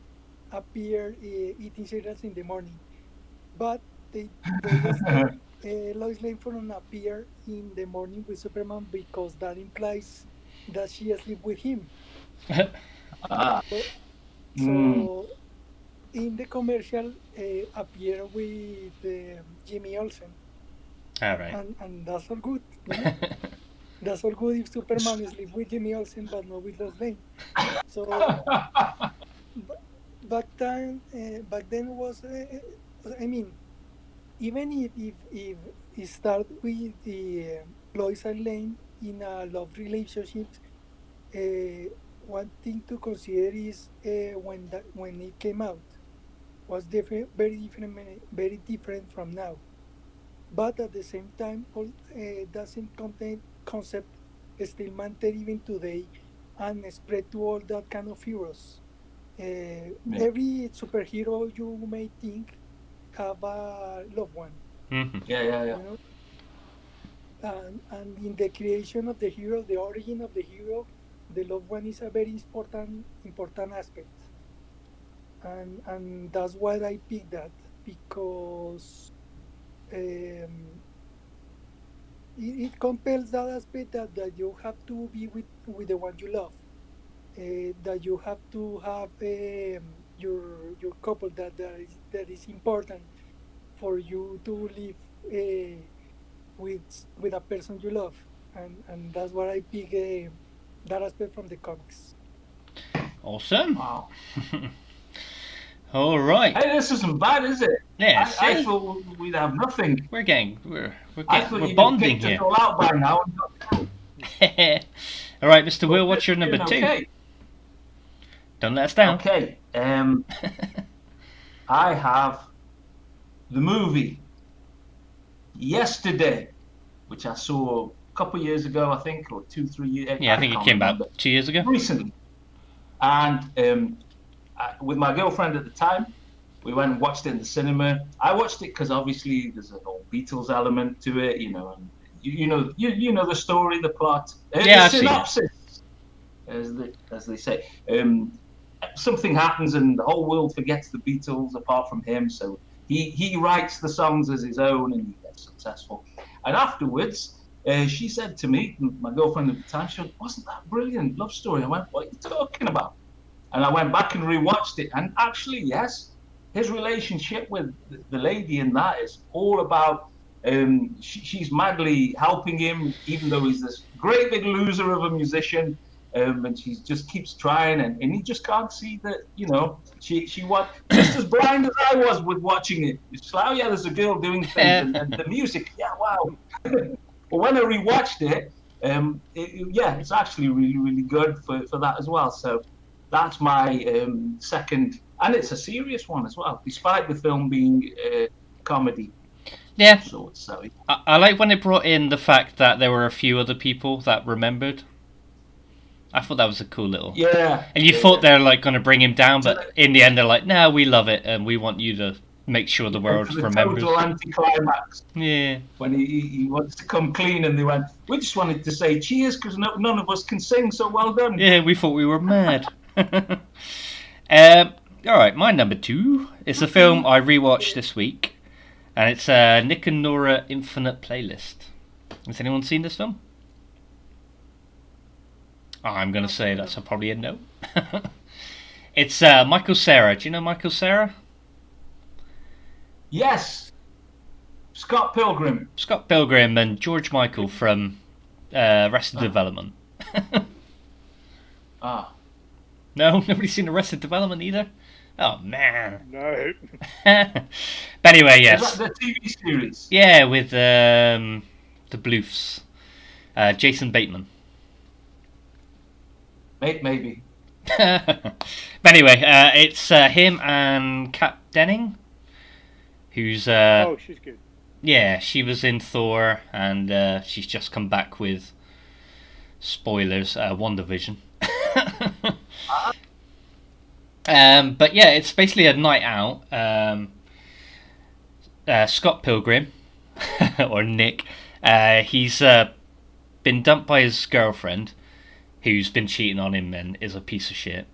Speaker 4: appear eating cereals in the morning, but they stop Lois Lane from appear in the morning with Superman because that implies that she sleep with him.
Speaker 3: Ah,
Speaker 4: So,
Speaker 3: mm.
Speaker 4: so in the commercial appear with Jimmy Olsen,
Speaker 2: All right.
Speaker 4: and that's all good, you know. That's all good if Superman sleep with Jimmy Olsen but not with Lois Lane. So back then was I mean, even if it start with the Lois and Lane in a love relationship, uh, one thing to consider is when it came out was different, very different from now. But at the same time, all that same concept is still maintained even today and spread to all that kind of heroes.
Speaker 3: Yeah,
Speaker 4: Every superhero you may think have a loved one,
Speaker 2: Mm-hmm.
Speaker 3: yeah, yeah, yeah.
Speaker 4: you know, and in the creation of the hero, the origin of the hero, the loved one is a very important aspect, and that's why I picked that because um, it compels that aspect that you have to be with the one you love, that you have to have your couple that is important for you to live with a person you love, and that's what I pick that aspect from the comics.
Speaker 2: Awesome.
Speaker 3: Wow.
Speaker 2: All right.
Speaker 3: Hey, this isn't bad, is it?
Speaker 2: Yeah.
Speaker 3: I
Speaker 2: See,
Speaker 3: thought we'd have nothing. I thought
Speaker 2: we're
Speaker 3: you'd have
Speaker 2: bonding
Speaker 3: kicked us
Speaker 2: here.
Speaker 3: all out by now.
Speaker 2: All right, Mr.
Speaker 3: But
Speaker 2: Will, what's your
Speaker 3: we're
Speaker 2: number
Speaker 3: doing
Speaker 2: two?
Speaker 3: okay.
Speaker 2: Don't let us down.
Speaker 3: Okay. I have the movie Yesterday, which I saw a couple of years ago, I think, or 2, 3 years.
Speaker 2: Yeah, I
Speaker 3: I
Speaker 2: think it
Speaker 3: can't
Speaker 2: came about
Speaker 3: remember.
Speaker 2: 2 years ago.
Speaker 3: Recently, and with my girlfriend at the time, we went and watched it in the cinema. I watched it because obviously there's an old Beatles element to it, and you know the story, the plot, the
Speaker 2: Yeah, I've seen it.
Speaker 3: synopsis, as they say. Something happens and the whole world forgets the Beatles apart from him. So he writes the songs as his own and he gets successful. And afterwards, she said to me, my girlfriend at the time, she went, "Wasn't that brilliant love story?" I went, "What are you talking about?" And I went back and rewatched it, and actually, yes, his relationship with the lady in that is all about she's madly helping him, even though he's this great big loser of a musician. And she just keeps trying, and he just can't see that, she was just as blind as I was with watching it. It's like, oh yeah, there's a girl doing things, and the music, yeah, wow. But when I rewatched it, it's actually really, really good for that as well. So that's my second, and it's a serious one as well, despite the film being comedy.
Speaker 2: Yeah,
Speaker 3: So
Speaker 2: I like when it brought in the fact that there were a few other people that remembered. I thought that was a cool little...
Speaker 3: Yeah.
Speaker 2: And you thought they're like going to bring him down, but in the end they're like, no, we love it, and we want you to make sure the world remembers.
Speaker 3: Total anticlimax.
Speaker 2: Yeah.
Speaker 3: When he wants to come clean, and they went, we just wanted to say cheers because none of us can sing, so well done.
Speaker 2: Yeah, we thought we were mad. Alright, my number 2 is a film I rewatched this week, and it's Nick and Nora Infinite Playlist. Has anyone seen this film? I'm going to say that's probably a no. It's Michael Cera. Do you know Michael Cera?
Speaker 3: Yes. Scott Pilgrim.
Speaker 2: Scott Pilgrim and George Michael from Arrested Development.
Speaker 3: Ah.
Speaker 2: No, nobody's seen Arrested Development either? Oh, man.
Speaker 1: No.
Speaker 2: But anyway, yes.
Speaker 3: Is that the TV series?
Speaker 2: Yeah, with the Bloofs. Jason Bateman.
Speaker 3: Maybe.
Speaker 2: But anyway, it's him and Kat Denning, who's...
Speaker 1: oh, she's good.
Speaker 2: Yeah, she was in Thor, and she's just come back with, spoilers, WandaVision. But yeah, it's basically a night out. Scott Pilgrim, or Nick, he's been dumped by his girlfriend, who's been cheating on him and is a piece of shit.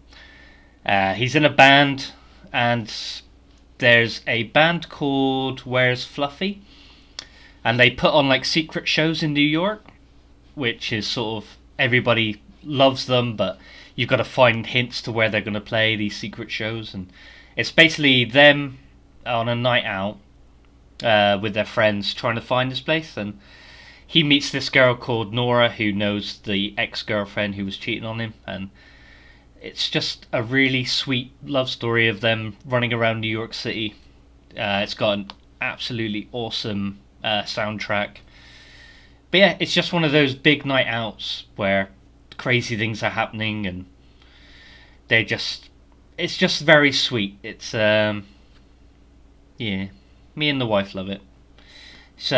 Speaker 2: He's in a band, and there's a band called Where's Fluffy, and they put on like secret shows in New York, which is sort of, everybody loves them, but you've got to find hints to where they're going to play these secret shows, and it's basically them on a night out with their friends trying to find this place. And he meets this girl called Nora, who knows the ex-girlfriend who was cheating on him, and it's just a really sweet love story of them running around New York City. It's got an absolutely awesome soundtrack. But yeah, it's just one of those big night outs where crazy things are happening, and it's just very sweet. It's yeah, me and the wife love it. It's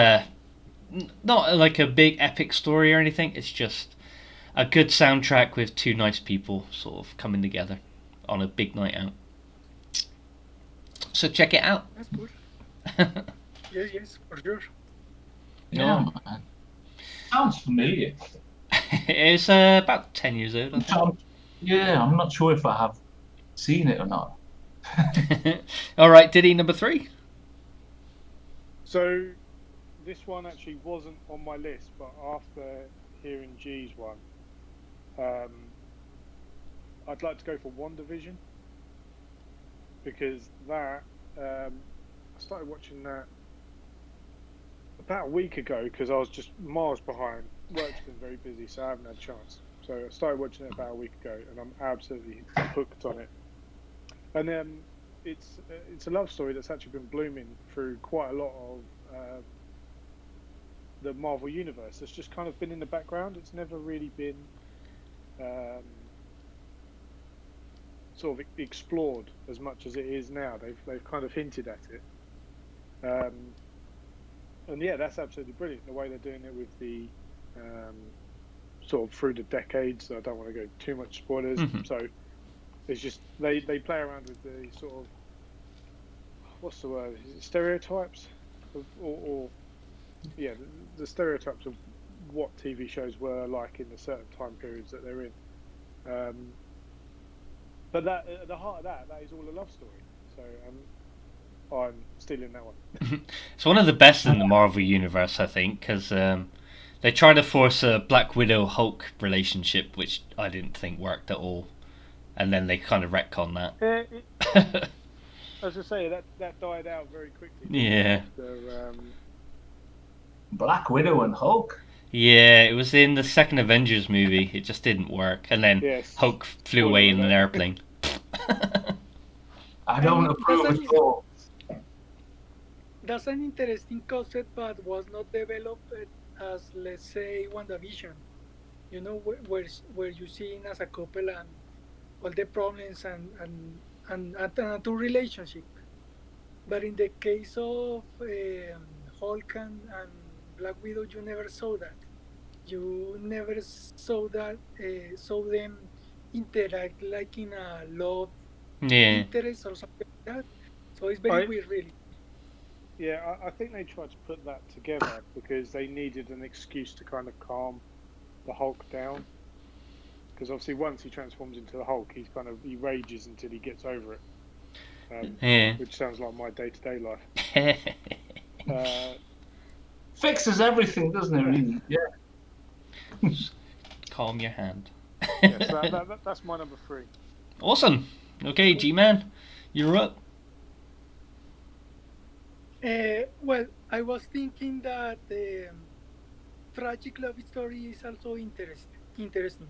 Speaker 2: not like a big epic story or anything, it's just a good soundtrack with two nice people sort of coming together on a big night out. So check it out.
Speaker 4: That's good. Yes, for sure.
Speaker 3: Yeah, man. Sounds familiar.
Speaker 2: It's about 10 years old, I think.
Speaker 3: Yeah, I'm not sure if I have seen it or not.
Speaker 2: Alright, Diddy, number 3.
Speaker 1: So, this one actually wasn't on my list, but after hearing G's one, I'd like to go for WandaVision, because that I started watching that about a week ago because I was just miles behind. Work's been very busy, so I haven't had a chance. So I started watching it about a week ago, and I'm absolutely hooked on it. And it's a love story that's actually been blooming through quite a lot of the Marvel universe. It's just kind of been in the background. It's never really been sort of explored as much as it is now. They've kind of hinted at it, and yeah, that's absolutely brilliant. The way they're doing it with the sort of through the decades. I don't want to go too much spoilers. Mm-hmm. So it's just they play around with the sort of, what's the word? Is it stereotypes or yeah, the stereotypes of what TV shows were like in the certain time periods that they're in. But that at the heart of that is all a love story. So I'm stealing that one.
Speaker 2: It's one of the best in the Marvel universe, I think, because they try to force a Black Widow Hulk relationship, which I didn't think worked at all, and then they kind of retcon that.
Speaker 1: As I say, that died out very quickly.
Speaker 2: Yeah.
Speaker 1: After,
Speaker 3: Black Widow and Hulk.
Speaker 2: Yeah, it was in the second Avengers movie. It just didn't work, and then
Speaker 1: yes.
Speaker 2: Hulk flew away in an airplane.
Speaker 3: I don't approve at all.
Speaker 4: That's an interesting concept, but was not developed as, let's say, WandaVision. You know, where you see as a couple and all the problems and a two relationship. But in the case of Hulk and Black Widow, you never saw that. You never saw them interact like in a love
Speaker 2: Yeah.
Speaker 4: interest or something like that. So it's very weird, really.
Speaker 1: Yeah, I think they tried to put that together because they needed an excuse to kind of calm the Hulk down. Because obviously, once he transforms into the Hulk, he rages until he gets over it.
Speaker 2: Yeah.
Speaker 1: Which sounds like my day-to-day life.
Speaker 3: Fixes everything, doesn't it? Really? Yeah.
Speaker 2: Calm your hand.
Speaker 1: Yeah, so that's my number 3.
Speaker 2: Awesome. Okay, G-Man, you're up.
Speaker 4: Well, I was thinking that tragic love story is also interesting.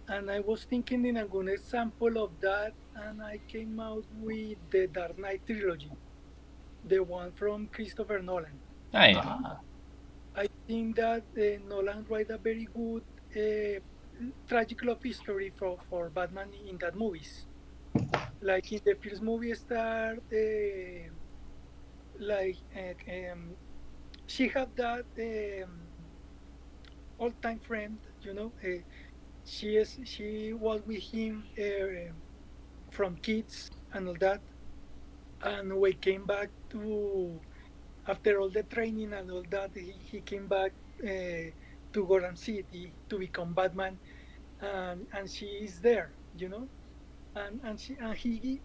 Speaker 4: And I was thinking in a good example of that, and I came out with the Dark Knight trilogy, the one from Christopher Nolan.
Speaker 2: Oh, yeah.
Speaker 4: I think that Nolan wrote a very good tragic love history for Batman in that movies. Like in the first movie start, she had that all-time friend, you know. She was with him from kids and all that, and we came back to after all the training and all that. He came back to Gotham City to become Batman, and she is there, you know, and he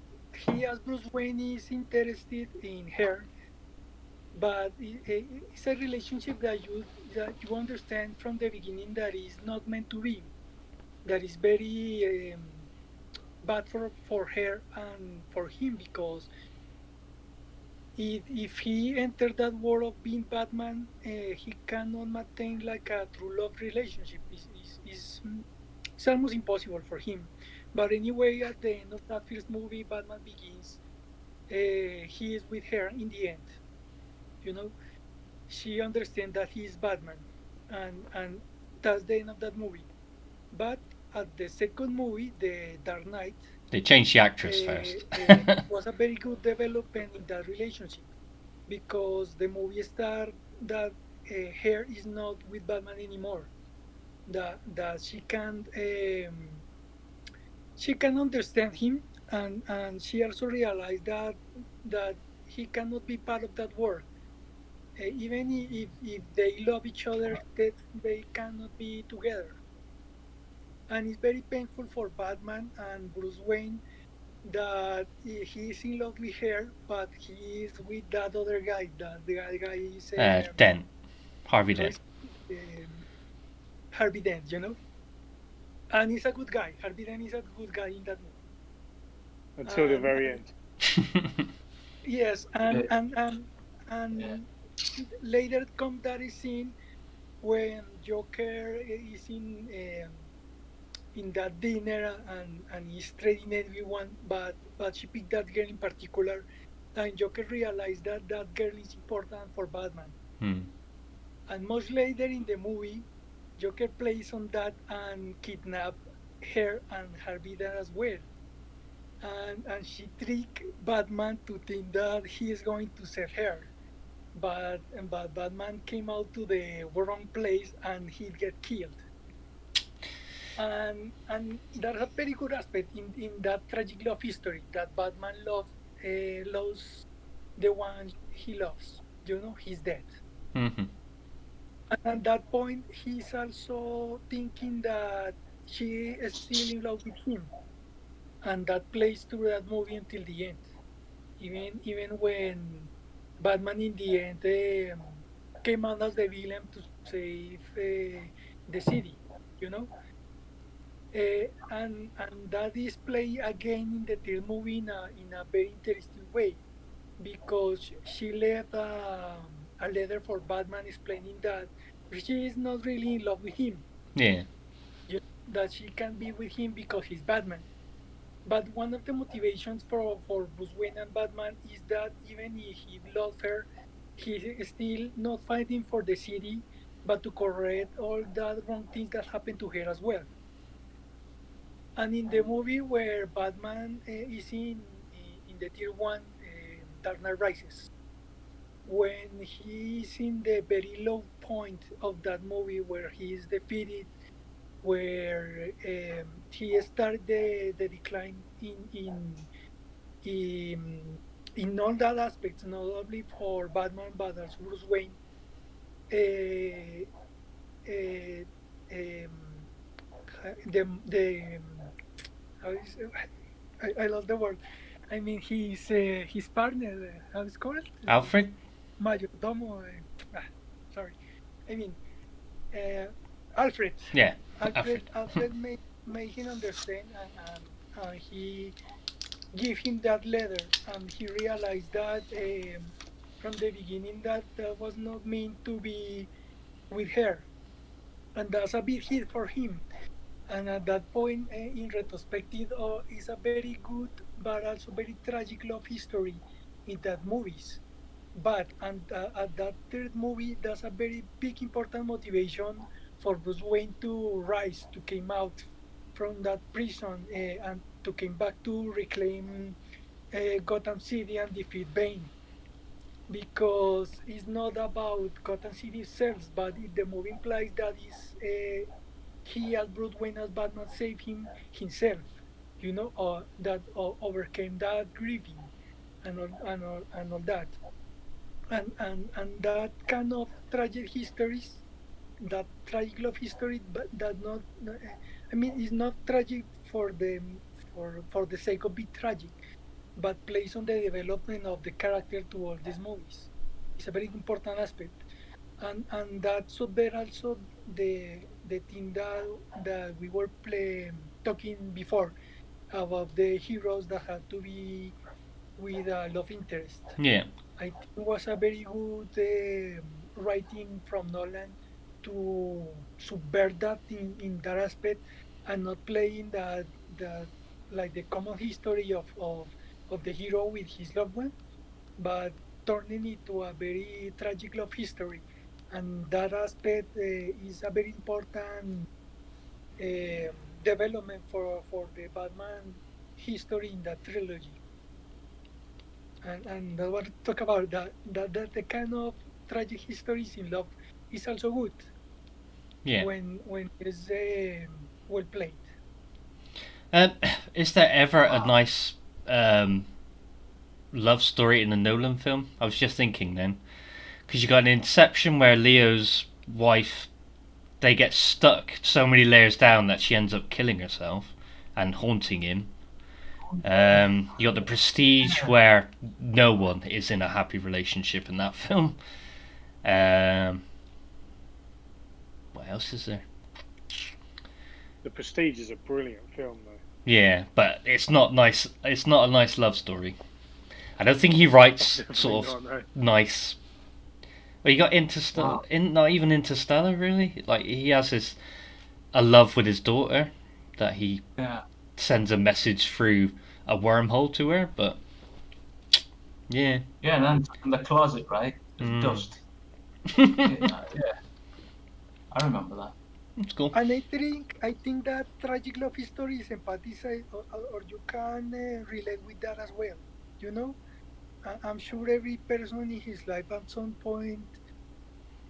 Speaker 4: as Bruce Wayne is interested in her, but it's a relationship that you understand from the beginning that is not meant to be, that is very bad for her and for him, because if he entered that world of being Batman, he cannot maintain like a true love relationship. It's almost impossible for him. But anyway, at the end of that first movie, Batman Begins, he is with her in the end. You know, she understands that he is Batman, and that's the end of that movie. But at the second movie, The Dark Knight,
Speaker 2: They changed the actress first.
Speaker 4: was a very good development in that relationship, because the movie star that her is not with Batman anymore. That she can understand him, and she also realized that he cannot be part of that world. Even if they love each other, that they cannot be together. And it's very painful for Batman and Bruce Wayne that he is in love with her, but he is with that other guy. That the other guy is
Speaker 2: Dent. Harvey
Speaker 4: how
Speaker 2: Dent.
Speaker 4: is Harvey Dent, you know, and he's a good guy. Harvey Dent is a good guy in that movie.
Speaker 1: Until the very end.
Speaker 4: Yes, and later comes that scene when Joker is in that dinner, and he's trading everyone, but she picked that girl in particular, and Joker realized that that girl is important for Batman. And much later in the movie, Joker plays on that and kidnap her and Harvey Dent as well. And she tricked Batman to think that he is going to save her. But Batman came out to the wrong place and he get killed. And that's a very good aspect in that tragic love history, that Batman loves the one he loves. You know, he's dead.
Speaker 2: Mm-hmm.
Speaker 4: And at that point, he's also thinking that she is still in love with him, and that plays through that movie until the end. Even when Batman in the end came out as the villain to save the city, you know. And that is played again in the third movie in a very interesting way because she left a letter for Batman explaining that she is not really in love with him,
Speaker 2: Yeah.
Speaker 4: just that she can be with him because he's Batman. But one of the motivations for Bruce Wayne and Batman is that even if he loves her, he's still not fighting for the city, but to correct all the wrong things that happened to her as well. And in the movie where Batman is in the tier one, Dark Knight Rises, when he is in the very low point of that movie where he is defeated, where he started the decline in in all that aspects, not only for Batman but also Bruce Wayne. Uh, uh, um, the how is I lost the word. I mean, his partner. How is it called?
Speaker 2: Alfred?
Speaker 4: Mayordomo. Sorry. I mean, uh, Alfred.
Speaker 2: Yeah,
Speaker 4: Alfred.
Speaker 2: Alfred.
Speaker 4: Alfred made him understand, and he gave him that letter, and he realized that from the beginning that that was not meant to be with her, and that's a big hit for him. And at that point, in retrospective, is a very good but also very tragic love history in that movies. But and at that third movie, that's a very big important motivation for Bruce Wayne to rise, to came out from that prison, and to came back to reclaim Gotham City and defeat Bane. Because it's not about Gotham City itself, but the movie implies that is he as Bruce Wayne as Batman saved himself, or that overcame that grieving and all that, and that kind of tragic histories, that tragic love history, but that not, I mean, it's not tragic for the sake of being tragic, but plays on the development of the character to all these movies. It's a very important aspect, and that subvert also the thing that we were talking before about the heroes that had to be with a love interest.
Speaker 2: Yeah.
Speaker 4: I think it was a very good writing from Nolan to subvert that in that aspect and not playing that like the common history of the hero with his loved one, but turning it to a very tragic love history. And that aspect is a very important development for the Batman history in that trilogy. And I want to talk about that the kind of tragic histories in love is also good
Speaker 2: Yeah.
Speaker 4: when it's well played.
Speaker 2: Um, is there ever a nice love story in a Nolan film? I was just thinking then. Because you got an Inception where Leo's wife, they get stuck so many layers down that she ends up killing herself and haunting him. You got the Prestige where no one is in a happy relationship in that film. What else is there?
Speaker 1: The Prestige is a brilliant film, though.
Speaker 2: Yeah, but it's not nice. It's not a nice love story. I don't think he writes
Speaker 1: Definitely
Speaker 2: sort of
Speaker 1: not, no.
Speaker 2: nice. Well, you got Interstellar.
Speaker 3: Wow.
Speaker 2: Not even Interstellar, really. Like he has a love with his daughter that he
Speaker 3: Yeah.
Speaker 2: sends a message through a wormhole to her. But yeah,
Speaker 3: Yeah, and then in the closet, right? There's
Speaker 2: Mm.
Speaker 3: dust. Yeah. I remember that.
Speaker 2: it's cool.
Speaker 4: And I think that tragic love history is empathize, or you can relate with that as well. You know, I'm sure every person in his life at some point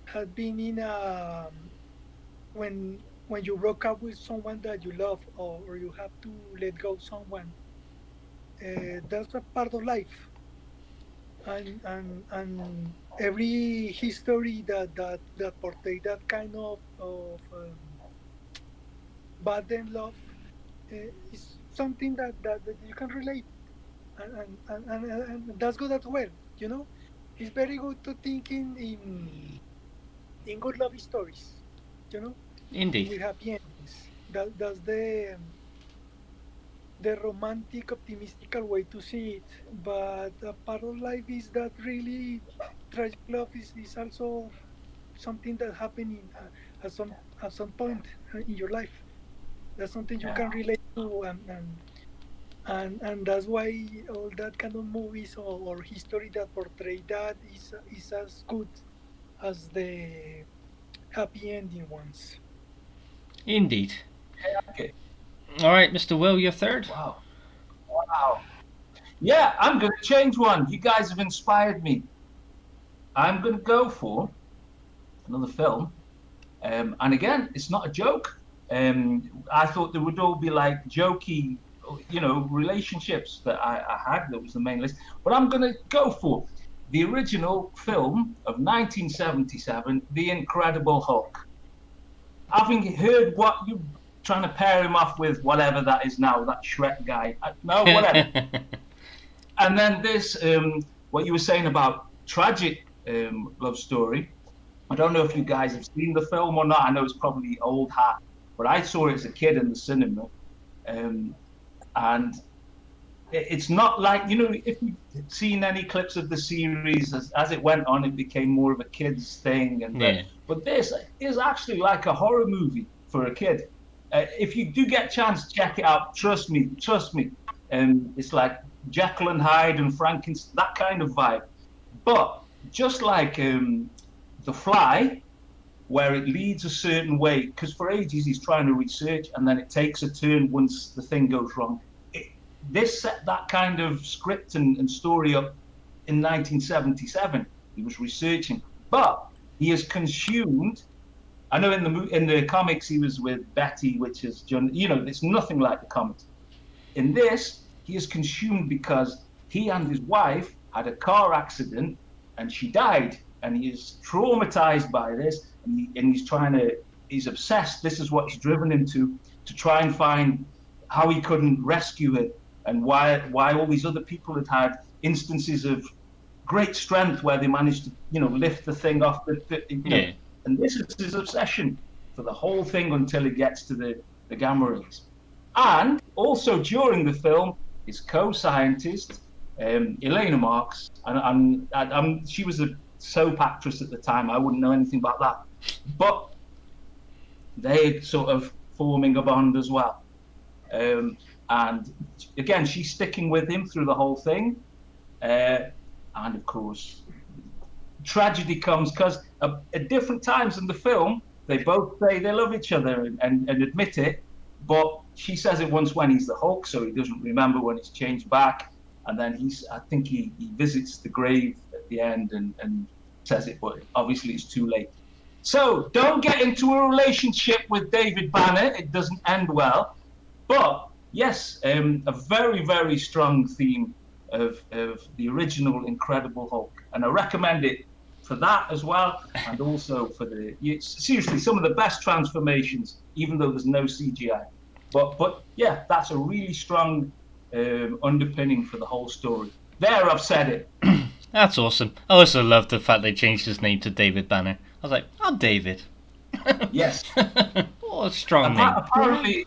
Speaker 4: had been in a when you broke up with someone that you love, or you have to let go of someone. That's a part of life, and every history that portray that kind of bad and love is something that you can relate, and that's good as well. You know, it's very good to think in good love stories. You know,
Speaker 2: Indeed.
Speaker 4: with happy endings. That's the romantic, optimistical way to see it. But a part of life is that really tragic love is also something that happening at some point in your life. That's something you can
Speaker 3: Yeah.
Speaker 4: relate to, and that's why all that kind of movies or history that portray that is as good as the happy ending ones.
Speaker 2: Indeed.
Speaker 3: Okay.
Speaker 2: All right, Mr. Will, you're third.
Speaker 3: Wow. Wow. Yeah, I'm going to change one. You guys have inspired me. I'm going to go for another film. And again, it's not a joke. I thought there would all be like jokey, relationships that I had. That was the main list. But I'm going to go for the original film of 1977, The Incredible Hulk. Having heard what you're trying to pair him off with, whatever that is now, that Shrek guy. No, whatever. And then this, what you were saying about tragic love story. I don't know if you guys have seen the film or not. I know it's probably old hat, but I saw it as a kid in the cinema, and it's not like, if you've seen any clips of the series as it went on, it became more of a kid's thing. But this is actually like a horror movie for a kid. If you do get a chance, check it out. Trust me. It's like Jekyll and Hyde and Frankenstein, that kind of vibe. But just like The Fly, where it leads a certain way, because for ages he's trying to research and then it takes a turn once the thing goes wrong. This set that kind of script and story up in 1977. He was researching, but he is consumed. I know in the comics he was with Betty, which is it's nothing like the comics. In this, he is consumed because he and his wife had a car accident and she died, and he is traumatized by this, and he's obsessed. This is what he's driven him to try and find how he couldn't rescue her, and why all these other people had instances of great strength where they managed to lift the thing off
Speaker 2: Yeah.
Speaker 3: And this is his obsession for the whole thing until he gets to the gamma rays. And also during the film, his co-scientist Elena Marx, and she was a soap actress at the time. I wouldn't know anything about that, but they sort of forming a bond as well. And again, she's sticking with him through the whole thing. And of course, tragedy comes because at different times in the film, they both say they love each other and admit it. But she says it once when he's the Hulk, so he doesn't remember when it's changed back. And then I think he visits the grave at the end and says it, but obviously it's too late. So don't get into a relationship with David Banner. It doesn't end well. But yes, a very, very strong theme of the original Incredible Hulk. And I recommend it for that as well. And also for seriously, some of the best transformations, even though there's no CGI. But yeah, that's a really strong underpinning for the whole story. There, I've said it.
Speaker 2: That's awesome. I also love the fact they changed his name to David Banner. I was like, I'm David.
Speaker 3: Yes.
Speaker 2: What a strong name.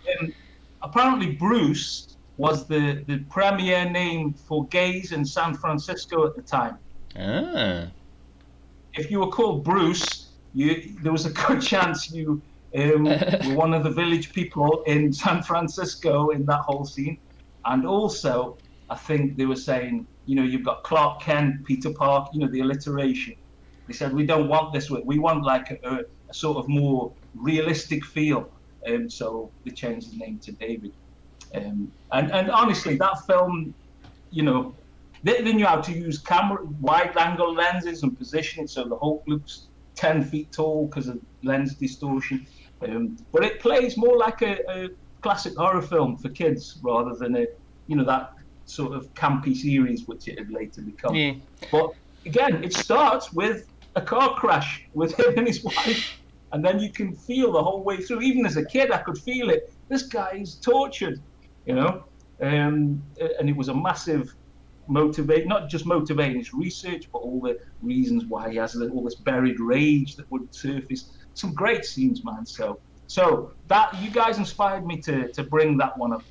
Speaker 3: Apparently Bruce was the premier name for gays in San Francisco at the time.
Speaker 2: Ah.
Speaker 3: If you were called Bruce, there was a good chance you were one of the village people in San Francisco in that whole scene. And also, I think they were saying, you've got Clark Kent, Peter Parker, the alliteration. They said, we don't want this. We want like a sort of more realistic feel. So they changed the name to David. And honestly, that film, they knew how to use wide-angle lenses and position it so the Hulk looks 10 feet tall because of lens distortion. But it plays more like a classic horror film for kids rather than that sort of campy series which it had later become.
Speaker 2: Yeah.
Speaker 3: But again, it starts with a car crash with him and his wife, and then you can feel the whole way through. Even as a kid, I could feel it. This guy is tortured, and it was a massive not just motivating his research, but all the reasons why he has all this buried rage that would surface. Some great scenes, man. So So that you guys inspired me to bring that one up.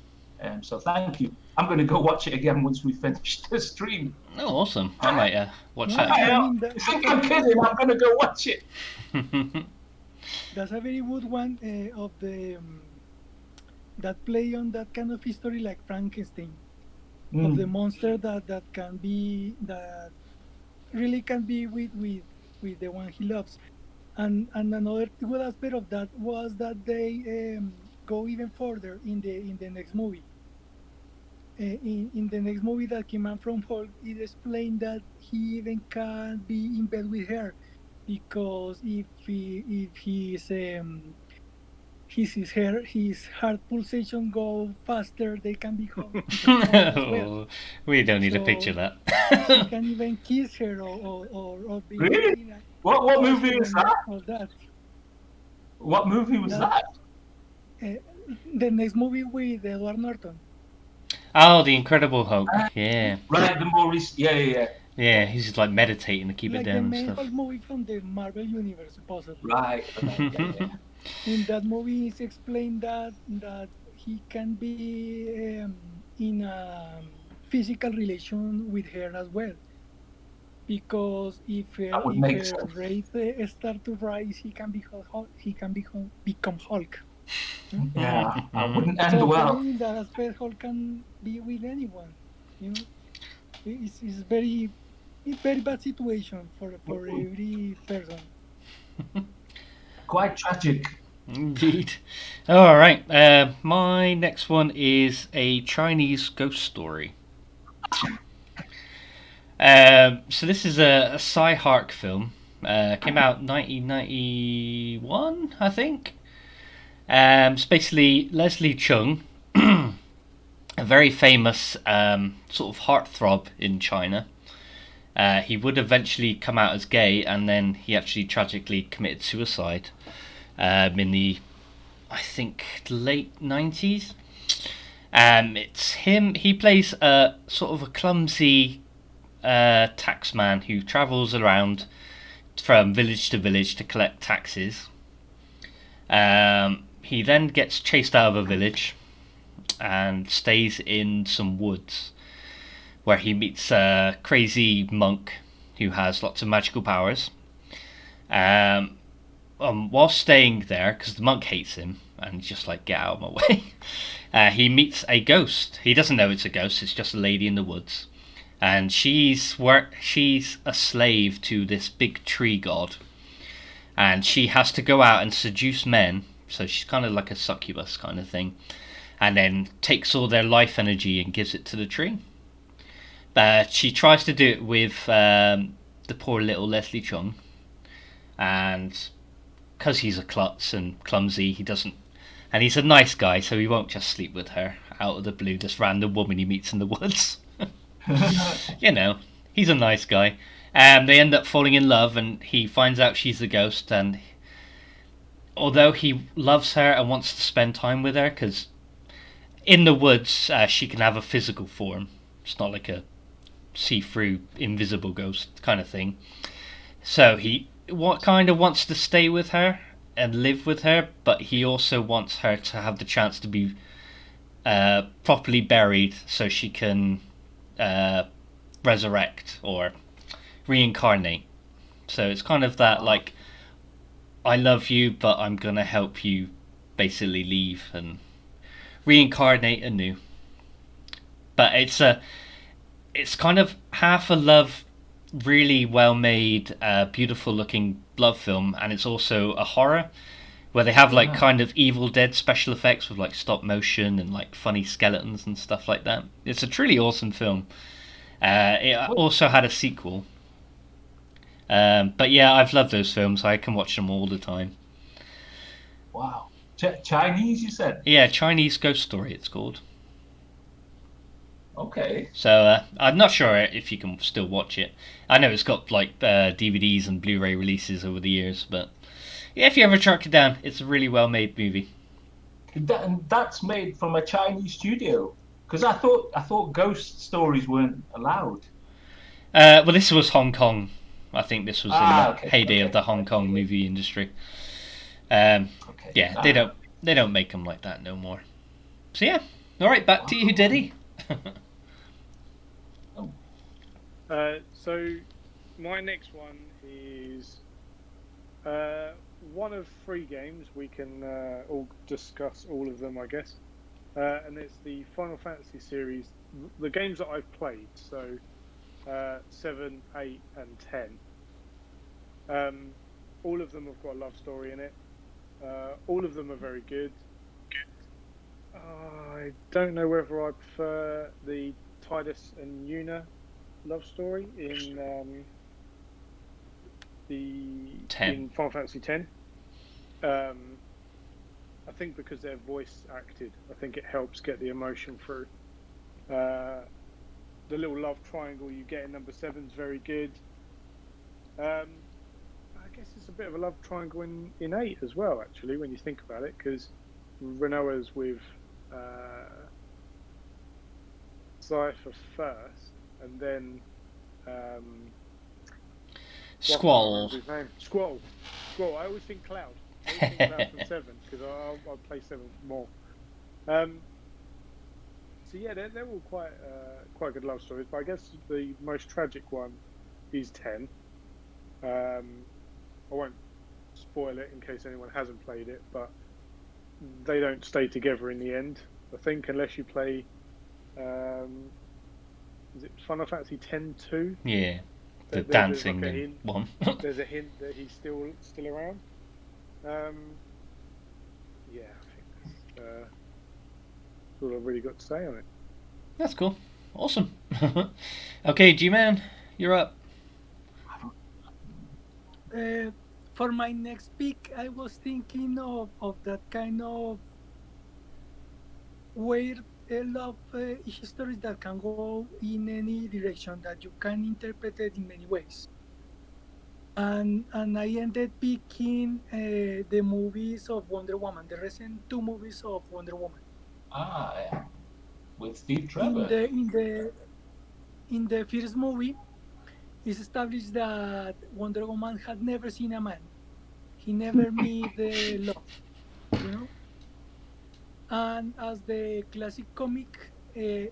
Speaker 3: So thank you. I'm going to go watch it again once we finish the stream.
Speaker 2: Oh, awesome! I might watch
Speaker 4: No,
Speaker 2: that.
Speaker 4: I mean
Speaker 3: You
Speaker 4: that's
Speaker 3: think
Speaker 4: a
Speaker 3: I'm
Speaker 4: very
Speaker 3: kidding?
Speaker 4: good,
Speaker 3: I'm going to go watch it.
Speaker 4: that's a very good one of the that play on that kind of history like Frankenstein, of the monster that can be that really can be with the one he loves. And another good aspect of that was that they go even further in the next movie. In the next movie that came out from Hulk, it explained that he even can't be in bed with her because if his heart pulsation go faster, they can become as well.
Speaker 2: We don't need to
Speaker 4: So
Speaker 2: picture that.
Speaker 4: he can even kiss her or be
Speaker 3: Really?
Speaker 4: in a
Speaker 3: What movie
Speaker 4: touch
Speaker 3: was that?
Speaker 4: or that.
Speaker 3: What movie was that?
Speaker 4: The next movie with Edward Norton.
Speaker 2: Oh, the Incredible Hulk. Yeah.
Speaker 3: Right, the more recent. Yeah.
Speaker 2: Yeah, he's just like meditating to keep it
Speaker 4: Like the
Speaker 2: down and
Speaker 4: main
Speaker 2: stuff.
Speaker 4: Hulk movie from the Marvel Universe, supposedly.
Speaker 3: Right.
Speaker 4: In that movie, it's explained that he can be in a physical relation with her as well. Because if
Speaker 3: That would make
Speaker 4: her
Speaker 3: sense.
Speaker 4: rate start to rise, he can become Hulk.
Speaker 3: Yeah, I wouldn't end
Speaker 4: So
Speaker 3: well.
Speaker 4: in that aspect, Hulk can be with anyone. You know, it's very bad situation for every person.
Speaker 3: Quite tragic.
Speaker 2: Indeed. All right. My next one is a Chinese ghost story. So this is a Sci-Hark film. Came out 1991, I think. It's basically Leslie Chung, a very famous sort of heartthrob in China. He would eventually come out as gay, and then he actually tragically committed suicide in the, I think, late 90s. It's him. He plays a sort of a clumsy taxman who travels around from village to village to collect taxes. He then gets chased out of a village and stays in some woods where he meets a crazy monk who has lots of magical powers. While staying there, because the monk hates him and he's just like, get out of my way, he meets a ghost. He doesn't know it's a ghost, it's just a lady in the woods. And she's a slave to this big tree god. And she has to go out and seduce men, so she's kind of like a succubus kind of thing, and then takes all their life energy and gives it to the tree. She tries to do it with the poor little Leslie Chung, and because he's a klutz and clumsy, he doesn't, and he's a nice guy, so he won't just sleep with her out of the blue, this random woman he meets in the woods. You know, he's a nice guy. They end up falling in love, and he finds out she's a ghost, and although he loves her and wants to spend time with her, because in the woods she can have a physical form, it's not like a see-through invisible ghost kind of thing, so he kind of wants to stay with her and live with her, but he also wants her to have the chance to be properly buried so she can resurrect or reincarnate. So it's kind of that, like, I love you, but I'm gonna help you basically leave and reincarnate anew. But it's kind of half a love, really well made, beautiful looking love film, and it's also a horror where they have like kind of Evil Dead special effects with like stop motion and like funny skeletons and stuff like that. It's a truly awesome film. It also had a sequel. But yeah, I've loved those films. I can watch them all the time.
Speaker 3: Wow. Chinese, you said?
Speaker 2: Yeah, Chinese Ghost Story it's called.
Speaker 3: Okay.
Speaker 2: So I'm not sure if you can still watch it. I know it's got like DVDs and Blu-ray releases over the years, but yeah, if you ever track it down, it's a really well-made movie.
Speaker 3: That's made from a Chinese studio, because I thought ghost stories weren't allowed.
Speaker 2: Well, this was Hong Kong. I think this was in the
Speaker 3: Okay,
Speaker 2: heyday of
Speaker 3: okay.
Speaker 2: the Hong Kong movie industry.
Speaker 3: Okay.
Speaker 2: Yeah, they don't make them like that no more. So yeah, all right, back to you, Diddy.
Speaker 1: So my next one is one of three games. We can all discuss all of them, I guess. And it's the Final Fantasy series, the games that I've played. So 7, 8, and 10. All of them have got a love story in it. All of them are very good. I don't know whether I prefer the Tidus and Yuna love story in in Final Fantasy X. I think because they're voice acted, I think it helps get the emotion through. The little love triangle you get in number 7 is very good. I guess it's a bit of a love triangle in 8 as well, actually, when you think about it, because Renoa's with Cypher first, and then
Speaker 2: Squall.
Speaker 1: Squall. I always think Cloud. I always think Cloud from 7 because I'll play 7 more. So yeah, they're all quite good love stories, but I guess the most tragic one is 10. I won't spoil it in case anyone hasn't played it, but they don't stay together in the end. I think unless you play, is it Final Fantasy X-2?
Speaker 2: Yeah, the
Speaker 1: There's
Speaker 2: dancing
Speaker 1: like a hint,
Speaker 2: one.
Speaker 1: there's a hint that he's still around. Yeah, I think that's all I've really got to say on it.
Speaker 2: That's cool. Awesome. Okay, G-Man, you're up.
Speaker 4: For my next pick, I was thinking of that kind of weird love histories that can go in any direction, that you can interpret it in many ways. And I ended picking the movies of Wonder Woman, the recent 2 movies of Wonder Woman.
Speaker 3: Yeah. With Steve Trevor.
Speaker 4: In the first movie, it's established that Wonder Woman had never seen a man. He never met the love, you know. And as the classic comic is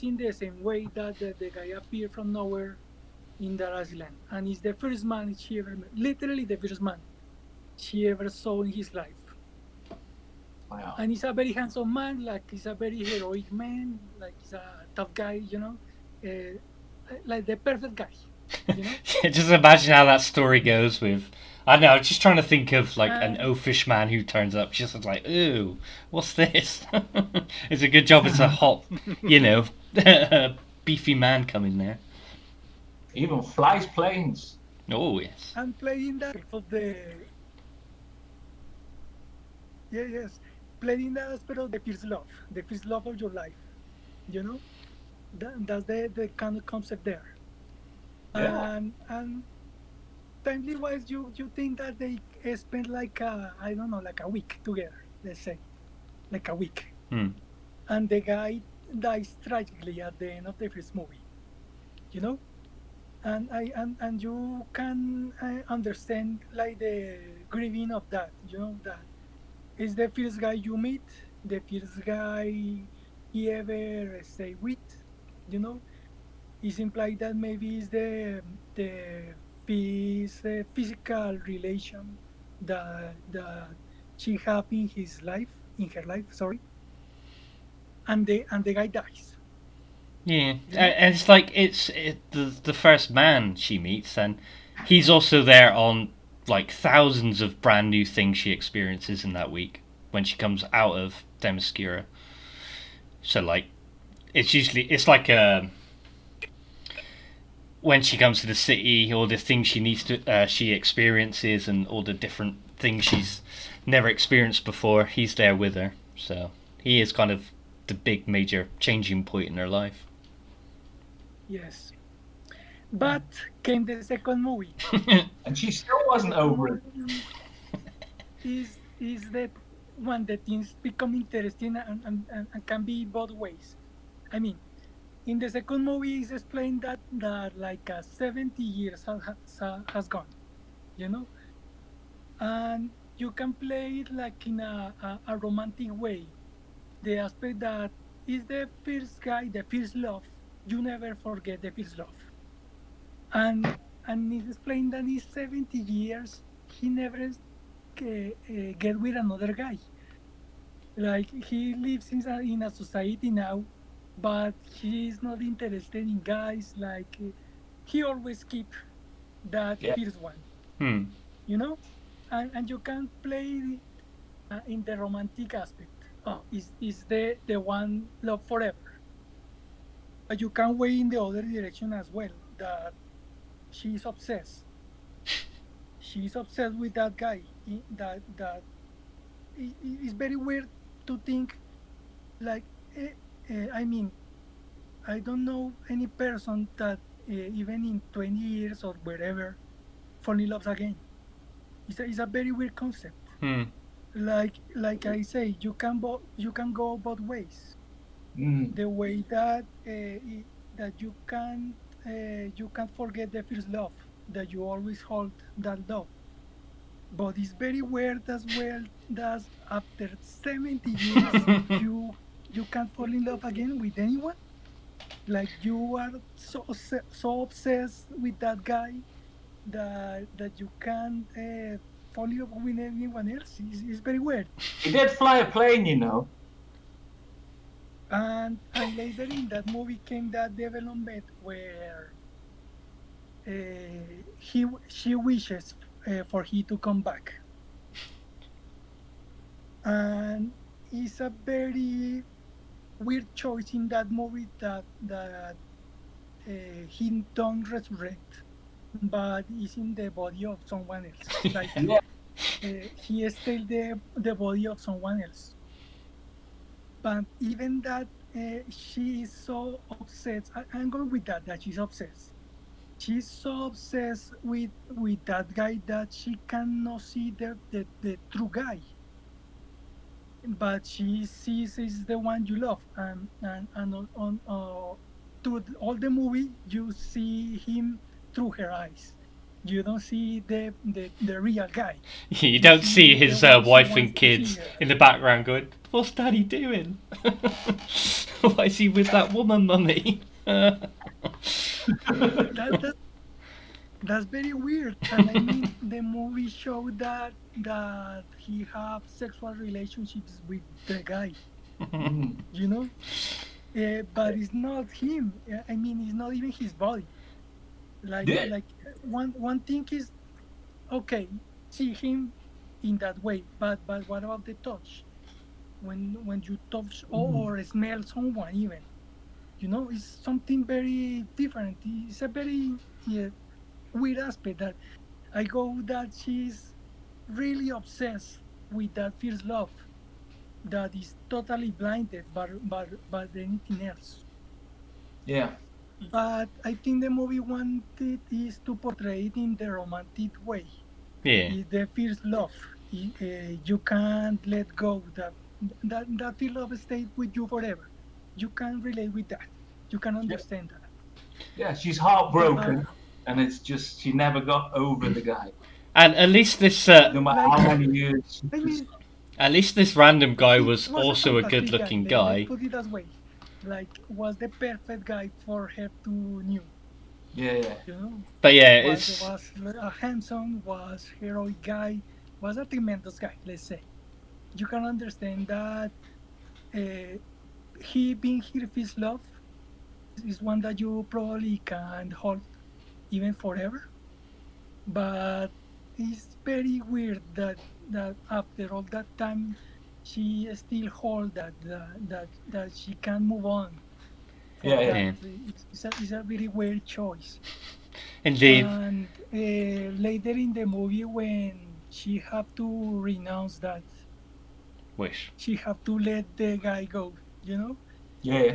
Speaker 4: in the same way that the guy appeared from nowhere in the Island, and he's the first man she ever met, literally the first man she ever saw in his life.
Speaker 3: Wow.
Speaker 4: And he's a very handsome man, like he's a very heroic man, like he's a tough guy, you know, like the perfect guy, you know.
Speaker 2: Just imagine how that story goes with. I don't know. I'm just trying to think of like an oafish man who turns up, just like, ooh, what's this? It's a good job. It's a hot, beefy man coming there.
Speaker 3: Even flies planes.
Speaker 2: Oh yes.
Speaker 4: And playing that of the playing that aspect of the first love of your life, you know. That's the kind of concept there.
Speaker 3: Yeah.
Speaker 4: And timely wise, you think that they spent like I don't know, like a week together, let's say, like a week. And the guy dies tragically at the end of the first movie, you know. And you can understand like the grieving of that, you know, that is the first guy you meet, the first guy he ever stay with, you know. It's implied that maybe it's the physical relation that she have in her life, sorry. And the guy dies.
Speaker 2: Yeah, and it's like it's the first man she meets, and he's also there on like thousands of brand new things she experiences in that week when she comes out of Themyscira. So like, it's like when she comes to the city, all the things she experiences, and all the different things she's never experienced before. He's there with her, so he is kind of the big major changing point in her life.
Speaker 4: Yes. But came the second movie.
Speaker 3: And she still wasn't over it.
Speaker 4: Is the one that things become interesting and can be both ways. I mean, in the second movie, it's explained that like 70 years has gone, you know, and you can play it like in a romantic way. The aspect that is the first guy, the first love. You never forget the first love. And it's explained that in 70 years he never get with another guy. Like he lives in a society now, but he's not interested in guys. Like he always keep that
Speaker 3: Yeah.
Speaker 4: first one,
Speaker 2: Hmm.
Speaker 4: you know, and you can play in the romantic aspect. Oh, is the one love forever? But you can weigh in the other direction as well. That she's obsessed. She's obsessed with that guy. It's very weird to think like. I mean, I don't know any person that even in 20 years or wherever fall in love again. It's a very weird concept.
Speaker 2: Hmm.
Speaker 4: Like I say, you can go both ways.
Speaker 3: Mm.
Speaker 4: The way that that you can't forget the first love, that you always hold that love. But it's very weird as well that after 70 years you can't fall in love again with anyone. Like you are so obsessed with that guy that you can't fall in love with anyone else. It's very weird.
Speaker 3: He did fly a plane, you know.
Speaker 4: And later in that movie came that development where she wishes for he to come back, and it's a very weird choice in that movie that he don't resurrect, but is in the body of someone else. Like
Speaker 3: Yeah.
Speaker 4: he stole the body of someone else. But even that, she is so obsessed. I'm going with that she's obsessed. She's so obsessed with that guy that she cannot see the true guy. But she sees is the one you love, and on through all the movie you see him through her eyes. You don't see the real guy.
Speaker 2: You don't see
Speaker 4: the
Speaker 2: his
Speaker 4: way she
Speaker 2: wife
Speaker 4: wants
Speaker 2: and
Speaker 4: to see
Speaker 2: kids
Speaker 4: her.
Speaker 2: in the background going, "What's Daddy doing? Why is he with that woman, Mummy?"
Speaker 4: that that's very weird. And I mean, the movie showed that he have sexual relationships with the guy,
Speaker 3: Mm.
Speaker 4: you know. But it's not him. I mean, it's not even his body.
Speaker 3: Yeah.
Speaker 4: Like one thing is okay, see him in that way, but what about the touch? When you touch or smell someone, even, you know, it's something very different. It's a very yeah, weird aspect that I go that she's really obsessed with that first love that is totally blinded by anything else.
Speaker 3: Yeah.
Speaker 4: But I think the movie wanted is to portray it in the romantic way.
Speaker 2: Yeah.
Speaker 4: Is the first love. You can't let go. That first love stays with you forever. You can relate with that. You can understand that.
Speaker 3: Yeah. She's
Speaker 4: But
Speaker 3: heartbroken, and it's just she never got over the guy.
Speaker 2: And at least this,
Speaker 3: No matter
Speaker 4: like,
Speaker 3: how many years.
Speaker 4: I mean,
Speaker 2: at least this random guy
Speaker 4: he
Speaker 2: was
Speaker 4: was a
Speaker 2: also a
Speaker 4: fantastic guy.
Speaker 2: good-looking
Speaker 4: Let's
Speaker 2: guy.
Speaker 4: put it that way. Like, was the perfect guy for her to knew.
Speaker 3: Yeah. Yeah.
Speaker 4: You know,
Speaker 2: But yeah, it's
Speaker 4: was a handsome, was heroic guy, was a tremendous guy. Let's say you can understand that uh, he being here his love is one that you probably can hold even forever. But it's very weird that after all that time she still hold that she can move on for
Speaker 3: Yeah. Yeah.
Speaker 4: that.
Speaker 2: yeah,
Speaker 4: It's a very weird choice.
Speaker 2: indeed.
Speaker 4: And later in the movie, when she have to renounce that,
Speaker 2: Wish.
Speaker 4: she have to let the guy go. You know,
Speaker 3: Yeah.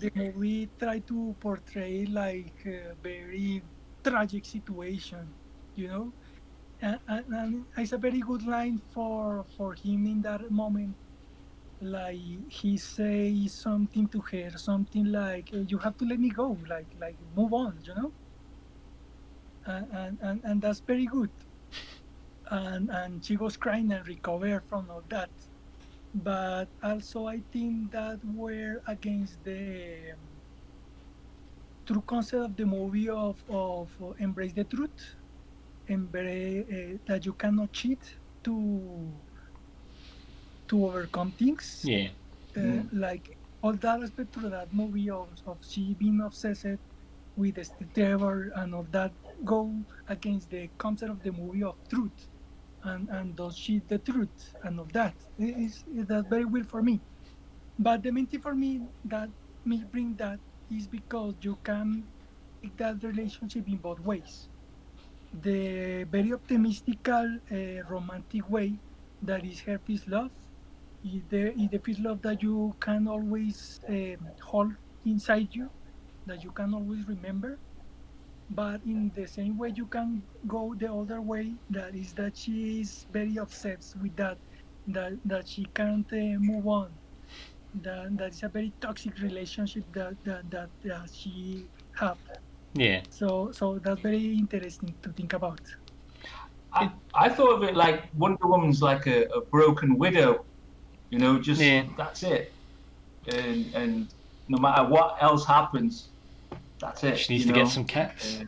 Speaker 4: the movie try to portray like a very tragic situation. You know, and it's a very good line for him in that moment. Like he say something to her, something like "You have to let me go," like move on. You know, and that's very good. and she was crying and recovered from all that. But also, I think that were against the true concept of the movie of embrace the truth, embrace that you cannot cheat to overcome things.
Speaker 2: Yeah.
Speaker 4: Like all that aspect to that movie of she being obsessed with the Trevor and all that go against the concept of the movie of truth, and does she the truth and all that. That's very weird for me. But the main thing for me that me bring that is because you can take that relationship in both ways. The very optimistical, romantic way that is her first love is the first love that you can always hold inside you, that you can always remember. But in the same way, you can go the other way. That is that she is very obsessed with that, that she can't move on. That is a very toxic relationship that she have.
Speaker 2: Yeah.
Speaker 4: So that's very interesting to think about.
Speaker 3: I thought of it like Wonder Woman's like a broken widow, you know, just
Speaker 2: Yeah.
Speaker 3: that's it. And no matter what else happens, that's it.
Speaker 2: She needs
Speaker 3: you
Speaker 2: to
Speaker 3: know?
Speaker 2: get some cats.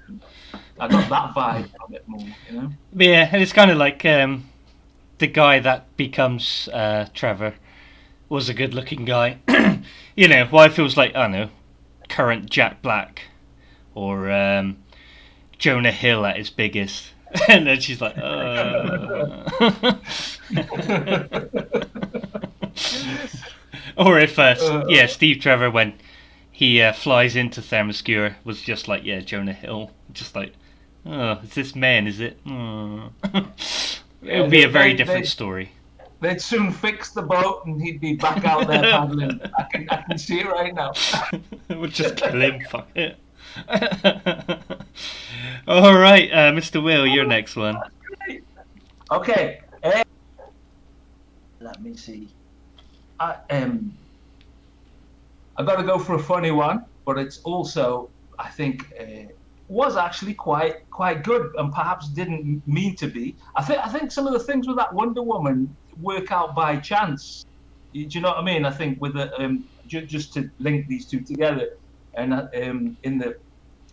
Speaker 3: I got that vibe from it more, you know.
Speaker 2: But yeah, and it's kind of like the guy that becomes Trevor was a good-looking guy. You know, well, it feels like, I don't know, current Jack Black or Jonah Hill at his biggest. And then she's like, Or if, Steve Trevor, when he flies into Themyscira, was just like, yeah, Jonah Hill. Just like, oh, it's this man, is it? Oh. It would be a very different story.
Speaker 3: They'd soon fix the boat and he'd be back out there paddling. I can see it right now.
Speaker 2: We'll just kill him, fuck it. Alright, Mr. Will, your next one.
Speaker 3: Okay. Let me see. I got to go for a funny one, but it's also, I think, was actually quite good and perhaps didn't mean to be. I think some of the things with that Wonder Woman work out by chance. Do you know what I mean? I think with the just to link these two together, and in the,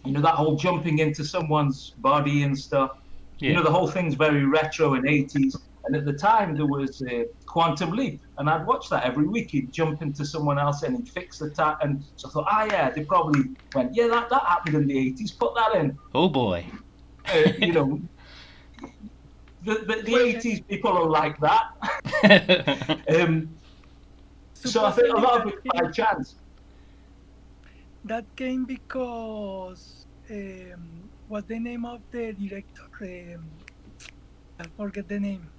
Speaker 3: you know, that whole jumping into someone's body and stuff.
Speaker 2: Yeah.
Speaker 3: You know, the whole thing's very retro and 80s. And at the time, there was Quantum Leap, and I'd watch that every week. He'd jump into someone else and he'd fix the tap. And so I thought, yeah, they probably went, yeah, that happened in the 80s. Put that in.
Speaker 2: Oh boy.
Speaker 3: You know, the 80s people are like that. So I think a lot of it by chance.
Speaker 4: That came because what's the name of the director? I forget the name.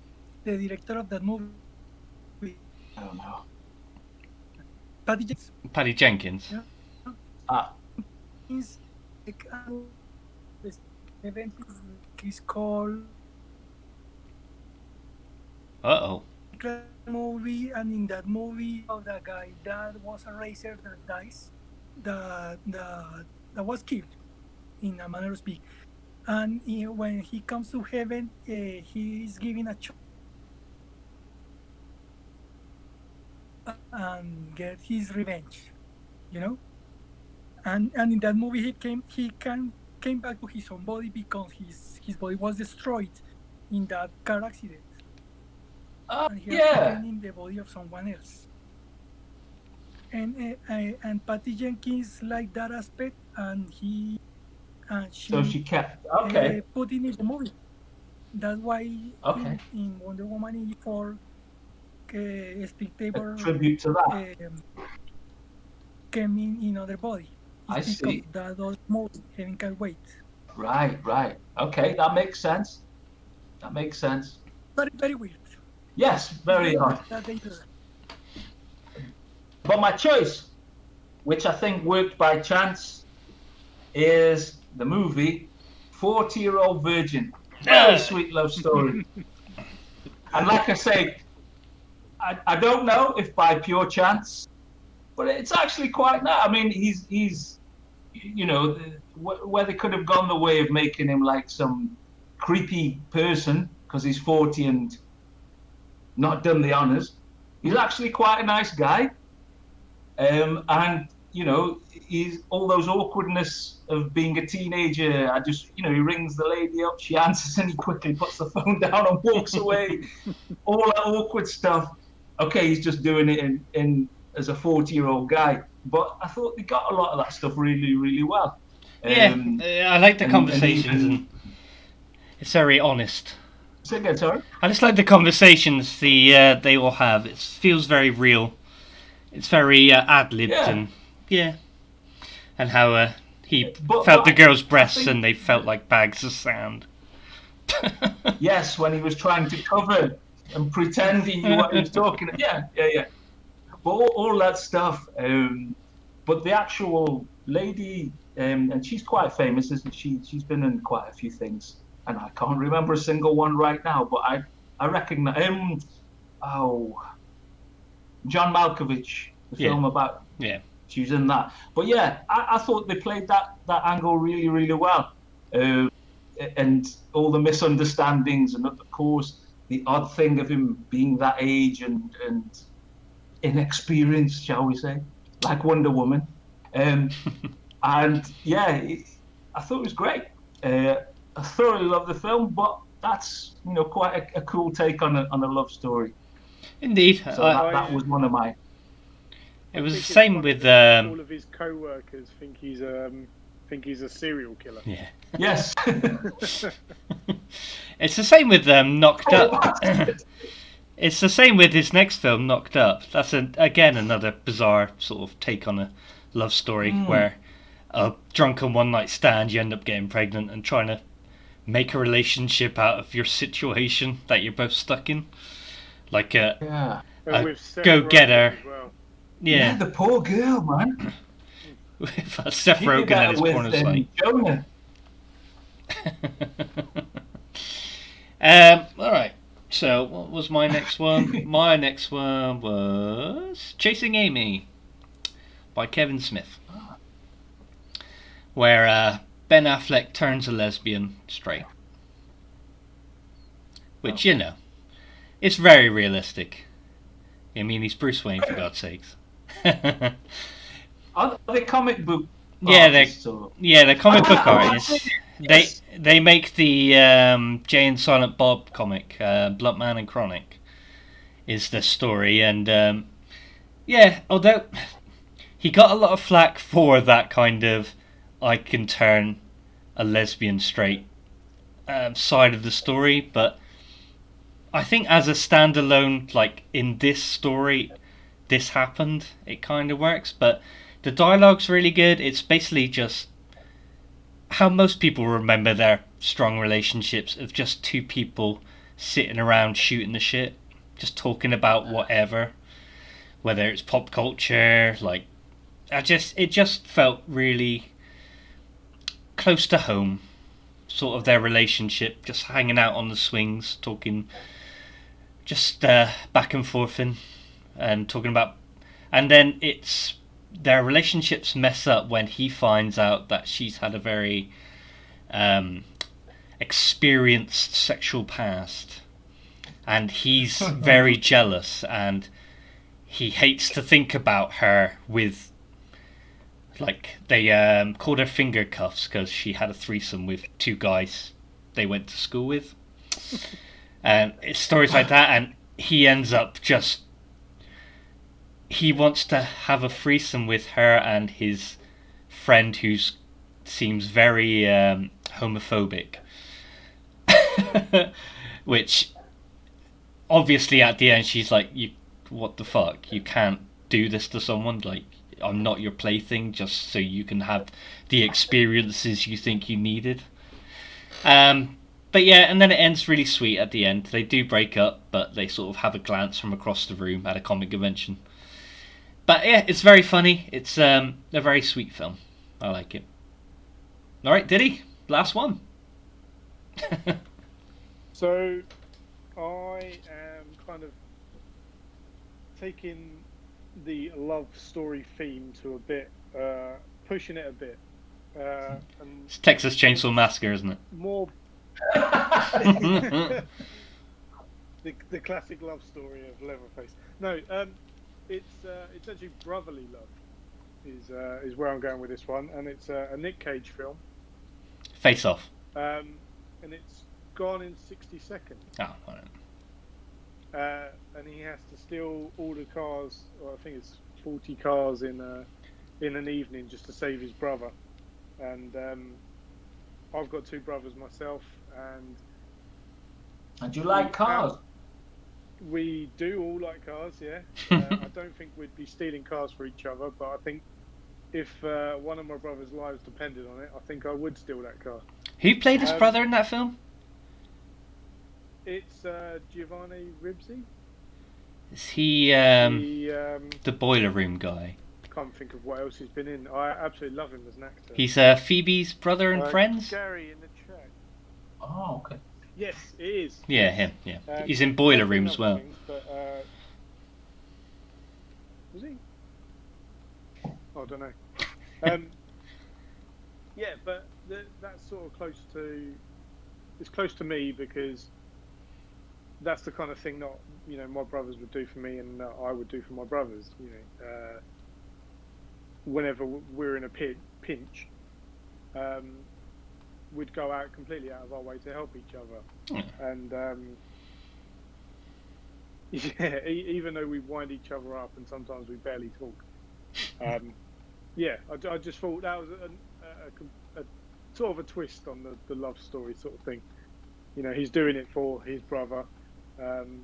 Speaker 4: The director of that movie.
Speaker 3: I don't know.
Speaker 2: Patty Jenkins.
Speaker 3: Yeah.
Speaker 4: Is the event is called movie, and in that movie of the guy that was a racer that dies, that was killed, in a manner of speak. And when he comes to heaven, he is given a choice and get his revenge, you know. And in that movie, he came back to his own body because his body was destroyed in that car accident. And he was in the body of someone else. And Patty Jenkins liked that aspect, and she
Speaker 3: kept
Speaker 4: put in the movie. That's why in Wonder Woman 84, Spectator
Speaker 3: tribute to that
Speaker 4: came in other body.
Speaker 3: I see.
Speaker 4: That was more having can wait.
Speaker 3: Right. Okay, that makes sense.
Speaker 4: Very, very weird.
Speaker 3: Yes, very odd. But my choice, which I think worked by chance, is the movie 40-Year-Old Virgin. Very sweet love story. And like I say, I don't know if by pure chance, but it's actually quite nice. I mean, he's you know, where they could have gone the way of making him like some creepy person, because he's 40 and not done the honours. He's actually quite a nice guy, and you know, he's all those awkwardness of being a teenager. I just, you know, he rings the lady up, she answers, and he quickly puts the phone down and walks away. All that awkward stuff. Okay, he's just doing it in as a 40-year-old guy, but I thought they got a lot of that stuff really, really well.
Speaker 2: Yeah, I like the conversations, and it's very honest.
Speaker 3: Say again, sorry?
Speaker 2: I just like the conversations they all have. It feels very real. It's very ad-libbed, and and how he felt the girl's breasts and they felt like bags of sand.
Speaker 3: Yes, when he was trying to cover and pretend he knew what he was talking about. Yeah. But all that stuff. But the actual lady, and she's quite famous, isn't she? She's been in quite a few things, and I can't remember a single one right now. But I recognize him. John Malkovich, the film about.
Speaker 2: Yeah.
Speaker 3: She was in that. But yeah, I thought they played that angle really, really well. And all the misunderstandings, and of course the odd thing of him being that age and inexperienced, shall we say, like Wonder Woman. And yeah, I thought it was great. I thoroughly loved the film, but that's, you know, quite a cool take on a love story.
Speaker 2: Indeed.
Speaker 3: So that was one of my.
Speaker 2: It was the same with
Speaker 1: all of his co-workers think he's a serial killer.
Speaker 2: Yeah.
Speaker 3: Yes.
Speaker 2: It's the same with Knocked Up. It's the same with his next film, Knocked Up. That's again another bizarre sort of take on a love story where a drunken one-night stand, you end up getting pregnant and trying to make a relationship out of your situation that you're both stuck in, like a go-getter.
Speaker 1: Well.
Speaker 2: Yeah,
Speaker 3: the poor girl, man.
Speaker 2: With Seth Rogen and his porno site.
Speaker 3: Jonah.
Speaker 2: Alright, so what was my next one? My next one was Chasing Amy by Kevin Smith, where Ben Affleck turns a lesbian straight, which, you know, it's very realistic. I mean, he's Bruce Wayne, for God's sakes.
Speaker 3: Are they comic book
Speaker 2: artists? They're comic book artists.
Speaker 3: Yes.
Speaker 2: They make the Jay and Silent Bob comic, Blunt Man and Chronic, is the story, and although he got a lot of flack for that kind of I can turn a lesbian straight side of the story, but I think as a standalone, like in this story, this happened, it kind of works, but the dialogue's really good. It's basically just how most people remember their strong relationships, of just two people sitting around shooting the shit, just talking about whatever, whether it's pop culture, like it just felt really close to home, sort of their relationship, just hanging out on the swings, talking just back and forth and talking about, and then it's their relationships mess up when he finds out that she's had a very experienced sexual past, and he's very jealous, and he hates to think about her with, like, they called her finger cuffs because she had a threesome with two guys they went to school with, and it's stories like that, and he ends up just, he wants to have a threesome with her and his friend who seems very homophobic. Which, obviously at the end she's like, what the fuck? You can't do this to someone. Like, I'm not your plaything just so you can have the experiences you think you needed. But yeah, and then it ends really sweet at the end. They do break up, but they sort of have a glance from across the room at a comic convention. But yeah, it's very funny. It's a very sweet film. I like it. Alright, Diddy, last one.
Speaker 1: So, I am kind of taking the love story theme to a bit, pushing it a bit. And
Speaker 2: It's Texas Chainsaw Massacre, isn't it?
Speaker 1: more the classic love story of Leatherface. No, it's actually Brotherly Love is where I'm going with this one, and it's a Nick Cage film.
Speaker 2: Face Off.
Speaker 1: And it's Gone in 60 Seconds.
Speaker 2: Oh, right.
Speaker 1: And he has to steal all the cars, or I think it's 40 cars in an evening just to save his brother. And I've got two brothers myself,
Speaker 3: and you like cars?
Speaker 1: We do all like cars, yeah. I don't think we'd be stealing cars for each other, but I think if one of my brother's lives depended on it, I think I would steal that car.
Speaker 2: Who played his brother in that film?
Speaker 1: It's Giovanni Ribisi.
Speaker 2: Is he the Boiler Room guy?
Speaker 1: Can't think of what else he's been in. I absolutely love him as an actor.
Speaker 2: He's Phoebe's brother in Friends?
Speaker 1: Gary in the chat.
Speaker 3: Oh, okay.
Speaker 1: Yes, it is.
Speaker 2: Yeah, him, yeah. He's in Boiler Room as well.
Speaker 1: Things, but, was he? Oh, I don't know. Yeah, but that's sort of close to... It's close to me because that's the kind of thing that, you know, my brothers would do for me and I would do for my brothers, you know. Whenever we're in a pinch, we'd go out completely out of our way to help each other. And yeah, even though we wind each other up and sometimes we barely talk. Yeah, I just thought that was a sort of a twist on the love story sort of thing. You know, he's doing it for his brother. You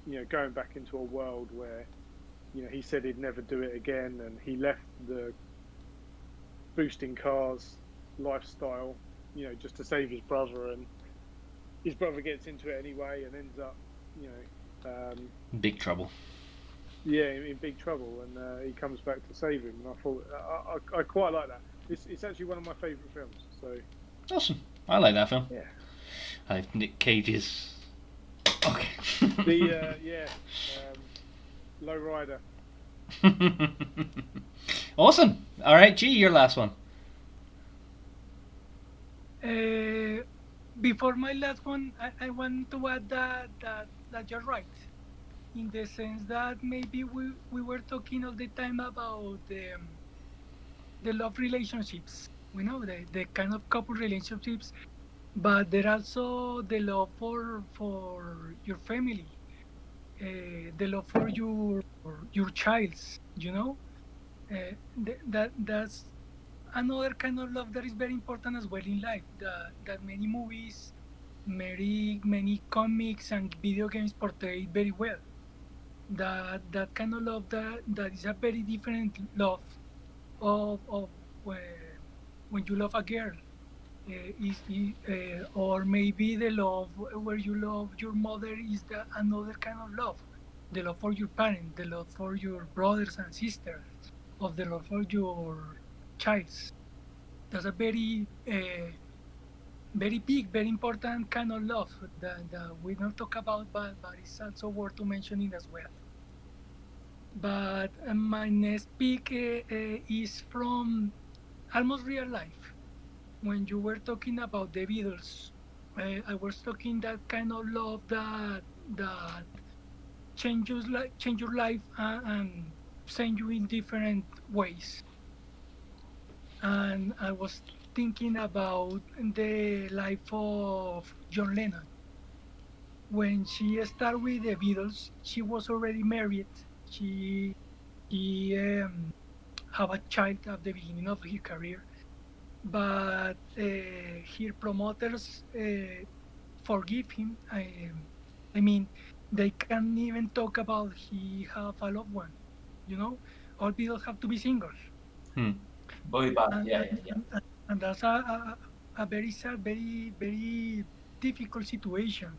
Speaker 1: know, going back into a world where, you know, he said he'd never do it again, and he left the boosting cars lifestyle, you know, just to save his brother, and his brother gets into it anyway and ends up, you know,
Speaker 2: big trouble.
Speaker 1: Yeah, in big trouble, and he comes back to save him. And I thought I quite like that. It's actually one of my favourite films. So
Speaker 2: awesome, I like that film.
Speaker 1: Yeah,
Speaker 2: I have Nick Cage's. Okay.
Speaker 1: Yeah, Low Rider.
Speaker 2: Awesome. All right, G, your last one.
Speaker 4: Before my last one, I want to add that you're right, in the sense that maybe we were talking all the time about the love relationships, you know, the kind of couple relationships, but there also the love for your family, the love for your child, you know. That's another kind of love that is very important as well in life, that many movies, many comics and video games portray very well. That kind of love that is a very different love of when you love a girl, or maybe the love where you love your mother is another kind of love, the love for your parents, the love for your brothers and sisters, of the love for your child. That's a very very big, very important kind of love that we don't talk about, but it's also worth to mentioning as well. But my next pick is from almost real life. When you were talking about the Beatles, I was talking that kind of love that change your life and send you in different ways. And I was thinking about the life of John Lennon. When she started with the Beatles, she was already married. She have a child at the beginning of her career, but her promoters forgive him. I mean, they can't even talk about he have a loved one. You know, all Beatles have to be single.
Speaker 3: Very bad. Yeah.
Speaker 4: And that's a very sad, very difficult situation,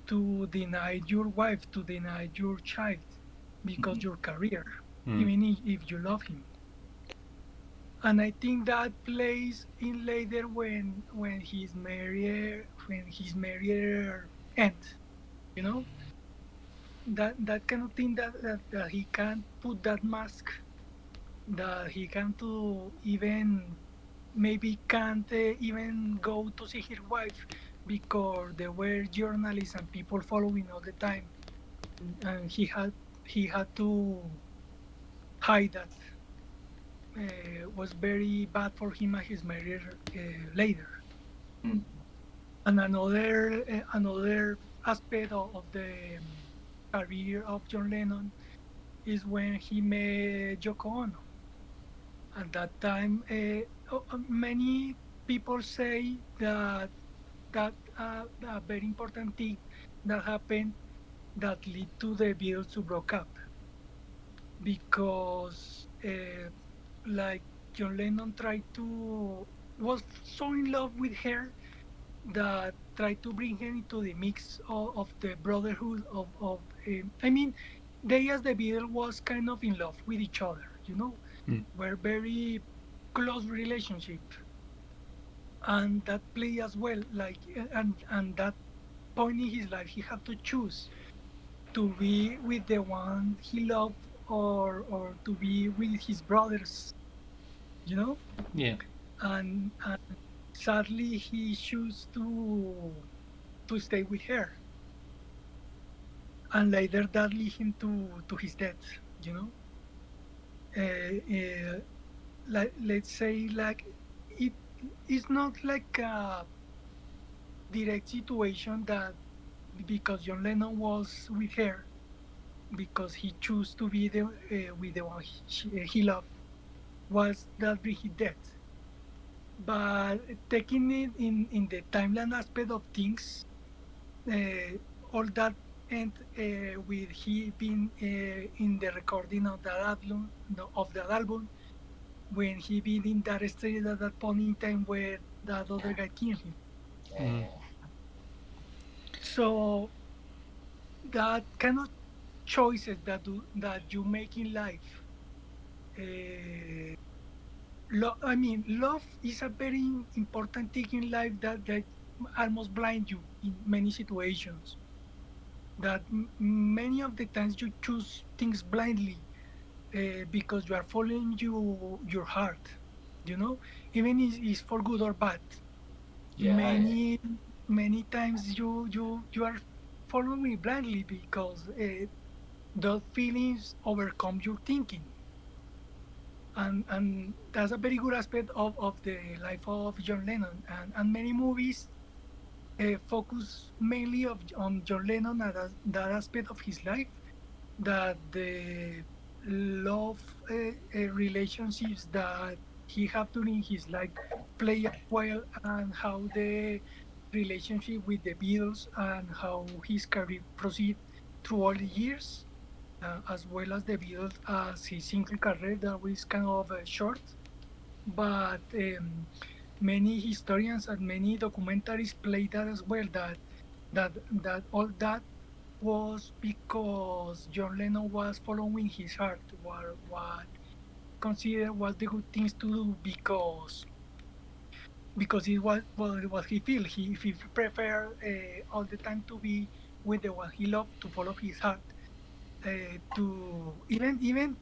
Speaker 4: to deny your wife, to deny your child, because your career, even if you love him. And I think that plays in later when his marriage end, you know, that kind of thing that he can't put that mask, that he can't even maybe can't even go to see his wife because there were journalists and people following all the time, and he had to hide that. Was very bad for him and his career later.
Speaker 3: Mm.
Speaker 4: And another aspect of the career of John Lennon is when he met Yoko Ono. At that time, many people say that a very important thing that happened that led to the Beatles to broke up because like John Lennon tried to was so in love with her that tried to bring her into the mix of the brotherhood of I mean they as the Beatles was kind of in love with each other,
Speaker 2: Mm.
Speaker 4: were very close relationship, and that play as well like and that point in his life he had to choose to be with the one he loved or to be with his brothers, you know
Speaker 2: Yeah.
Speaker 4: and sadly he chose to stay with her, and later that lead him to his death, you know uh, like let's say like it is not like a direct situation that because John Lennon was with her because he chose to be with the one he loved was that bring his death. But taking it in the timeline aspect of things, uh, all that end with he being in the recording of that album, no, of that album, when he been in that stage at that point in time where that other
Speaker 3: Yeah.
Speaker 4: guy killed him.
Speaker 2: Mm.
Speaker 3: Yeah.
Speaker 4: So that kind of choices that you make in life, uh, I mean, love is a very important thing in life that almost blind you in many situations. That many of the times you choose things blindly because you are following your heart. You know, even is for good or bad.
Speaker 3: Yeah. Yeah.
Speaker 4: Many times you are following blindly because those feelings overcome your thinking, and that's a very good aspect of the life of John Lennon, and many movies focus mainly on John Lennon and that aspect of his life, that the love relationships that he had during his life play as well, and how the relationship with the Beatles and how his career proceed through all the years, as well as the Beatles as his single career that was kind of short, but many historians and many documentaries play that as well. That all that was because John Lennon was following his heart, what considered was the good things to do because it was what he feel. He prefer all the time to be with the one he loved, to follow his heart, to even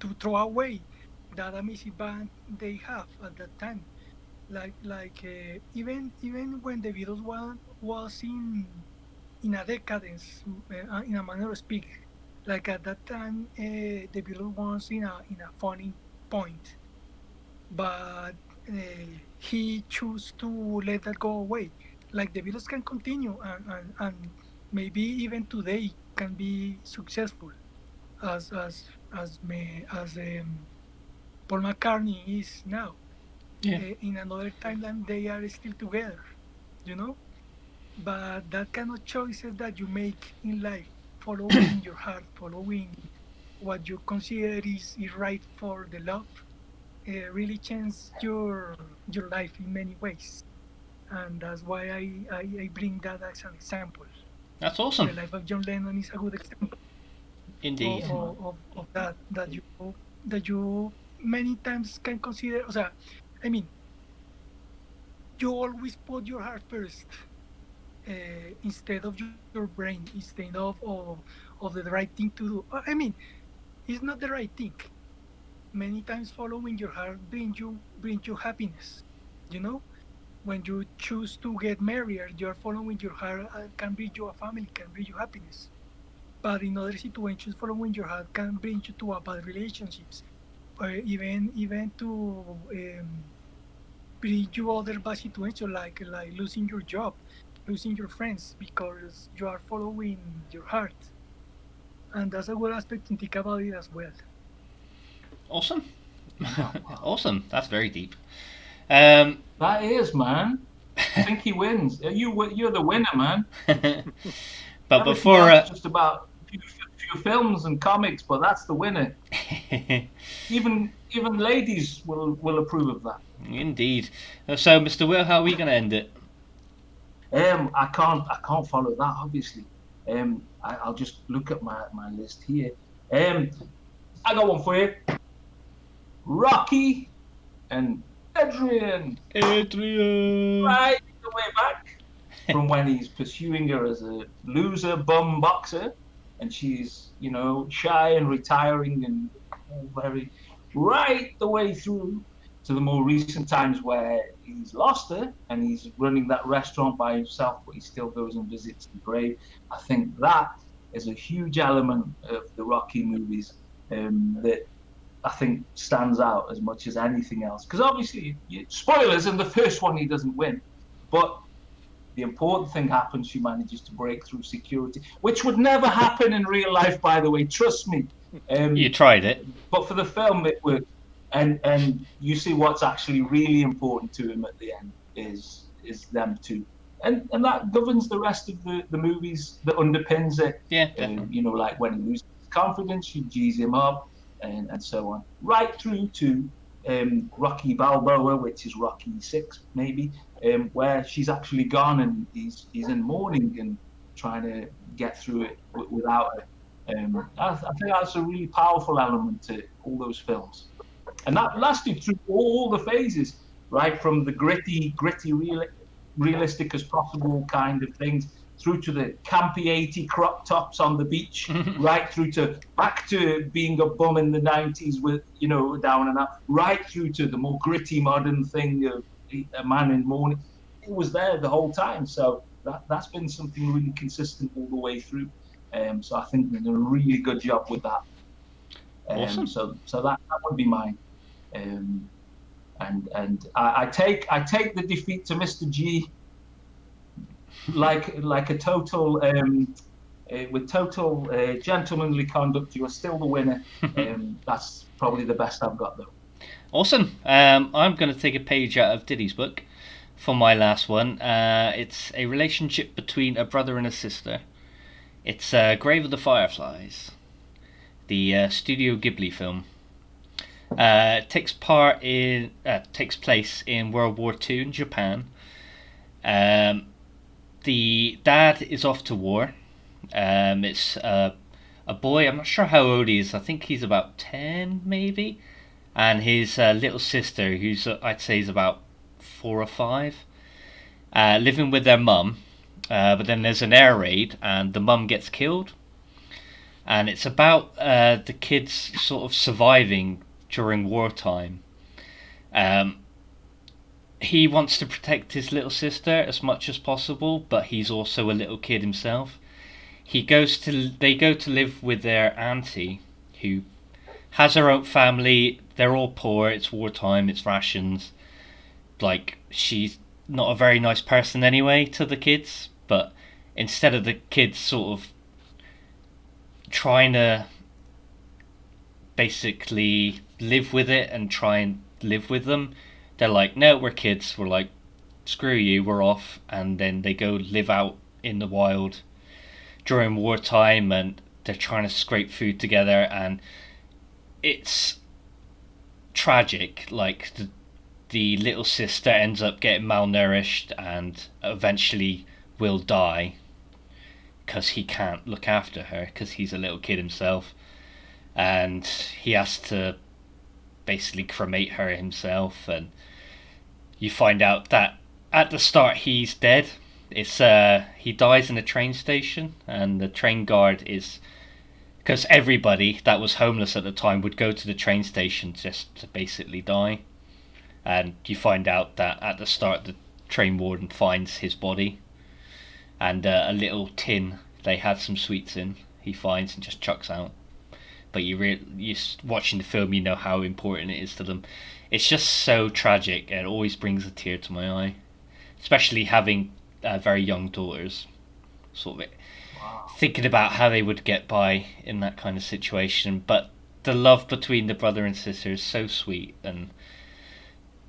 Speaker 4: to throw away that amazing band they have at that time. Even when the Beatles was in a decadence, in a manner of speak, like at that time, the Beatles was in a funny point, but he chose to let that go away. Like the Beatles can continue, and maybe even today can be successful as Paul McCartney is now.
Speaker 2: Yeah.
Speaker 4: In another timeline, they are still together, you know. But that kind of choices that you make in life, following your heart, following what you consider is right for the love, really change your life in many ways. And that's why I bring that as an example.
Speaker 2: That's
Speaker 4: The
Speaker 2: awesome.
Speaker 4: life of John Lennon is a good example
Speaker 2: Indeed.
Speaker 3: Yeah, man.
Speaker 4: of that you many times can consider. O sea, I mean, you always put your heart first instead of your brain, instead of the right thing to do. I mean, it's not the right thing. Many times following your heart brings you happiness, you know. when you choose to get married, you're following your heart and can bring you a family, can bring you happiness. But in other situations, following your heart can bring you to a bad relationships, or even to bring you other bad situations like losing your job, losing your friends because you are following your heart. And that's a good aspect to think about it as well.
Speaker 2: Awesome.
Speaker 3: Wow.
Speaker 2: Awesome. That's very deep. Um,
Speaker 3: That is, man. I think he wins. You're the winner, man.
Speaker 2: but
Speaker 3: Everything
Speaker 2: before
Speaker 3: else is just about few films and comics, but that's the winner. Even ladies will approve of that.
Speaker 2: indeed. So, Mr. Will, how are we going to end it?
Speaker 3: I can't follow that obviously. I'll just look at my list here. I got one for you. Rocky and Adrian.
Speaker 2: Adrian.
Speaker 3: Right the way back from when he's pursuing her as a loser bum boxer, and she's shy and retiring and very right the way through to the more recent times where he's lost her and he's running that restaurant by himself, but he still goes and visits the grave. I think that is a huge element of the Rocky movies that I think stands out as much as anything else. Because obviously, spoilers, in the first one he doesn't win, but the important thing happens. She manages to break through security, which would never happen in real life, by the way. Trust me.
Speaker 2: You tried it.
Speaker 3: But for the film, it worked. And you see what's actually really important to him at the end is them two. And that governs the rest of the movies that underpins it.
Speaker 2: Yeah, definitely.
Speaker 3: Like when he loses confidence, she G's him up and so on. Right through to Rocky Balboa, which is Rocky 6, maybe, where she's actually gone and he's in mourning and trying to get through it without her. I think that's a really powerful element to all those films. And that lasted through all the phases, right from the gritty, realistic as possible kind of things, through to the campy 80 crop tops on the beach, right through to back to being a bum in the 90s with, down and out, right through to the more gritty modern thing of a man in mourning. It was there the whole time. So that's been something really consistent all the way through. So I think they did a really good job with that.
Speaker 2: Awesome.
Speaker 3: So that would be mine. And I take the defeat to Mr. G like a total with total gentlemanly conduct. You are still the winner. That's probably the best I've got though.
Speaker 2: Awesome. I'm going to take a page out of Diddy's book for my last one. It's a relationship between a brother and a sister. It's Grave of the Fireflies, the Studio Ghibli film. Takes place in World War II in Japan. The dad is off to war. It's a boy. I'm not sure how old he is. I think he's about 10, maybe. And his little sister, who's I'd say is about 4 or 5, living with their mum. But then there's an air raid, and the mum gets killed. And it's about the kids sort of surviving during wartime. He wants to protect his little sister as much as possible, but he's also a little kid himself. They go to live with their auntie, who has her own family. They're all poor. It's wartime. It's rations. Like, she's not a very nice person anyway to the kids, but instead of the kids sort of trying to basically live with it and try and live with them, they're like, no, we're kids. We're like, screw you, we're off. And then they go live out in the wild during wartime, and they're trying to scrape food together, and it's tragic. Like, the little sister ends up getting malnourished and eventually will die because he can't look after her because he's a little kid himself, and he has to basically cremate her himself. And you find out that at the start he's dead. It's he dies in a train station, and the train guard is, because everybody that was homeless at the time would go to the train station just to basically die. And you find out that at the start train warden finds his body, and a little tin they had some sweets in he finds and just chucks out. But you're watching the film, you know how important it is to them. It's just so tragic, and it always brings a tear to my eye, especially having very young daughters. Sort of thinking about how they would get by in that kind of situation. But the love between the brother and sister is so sweet, and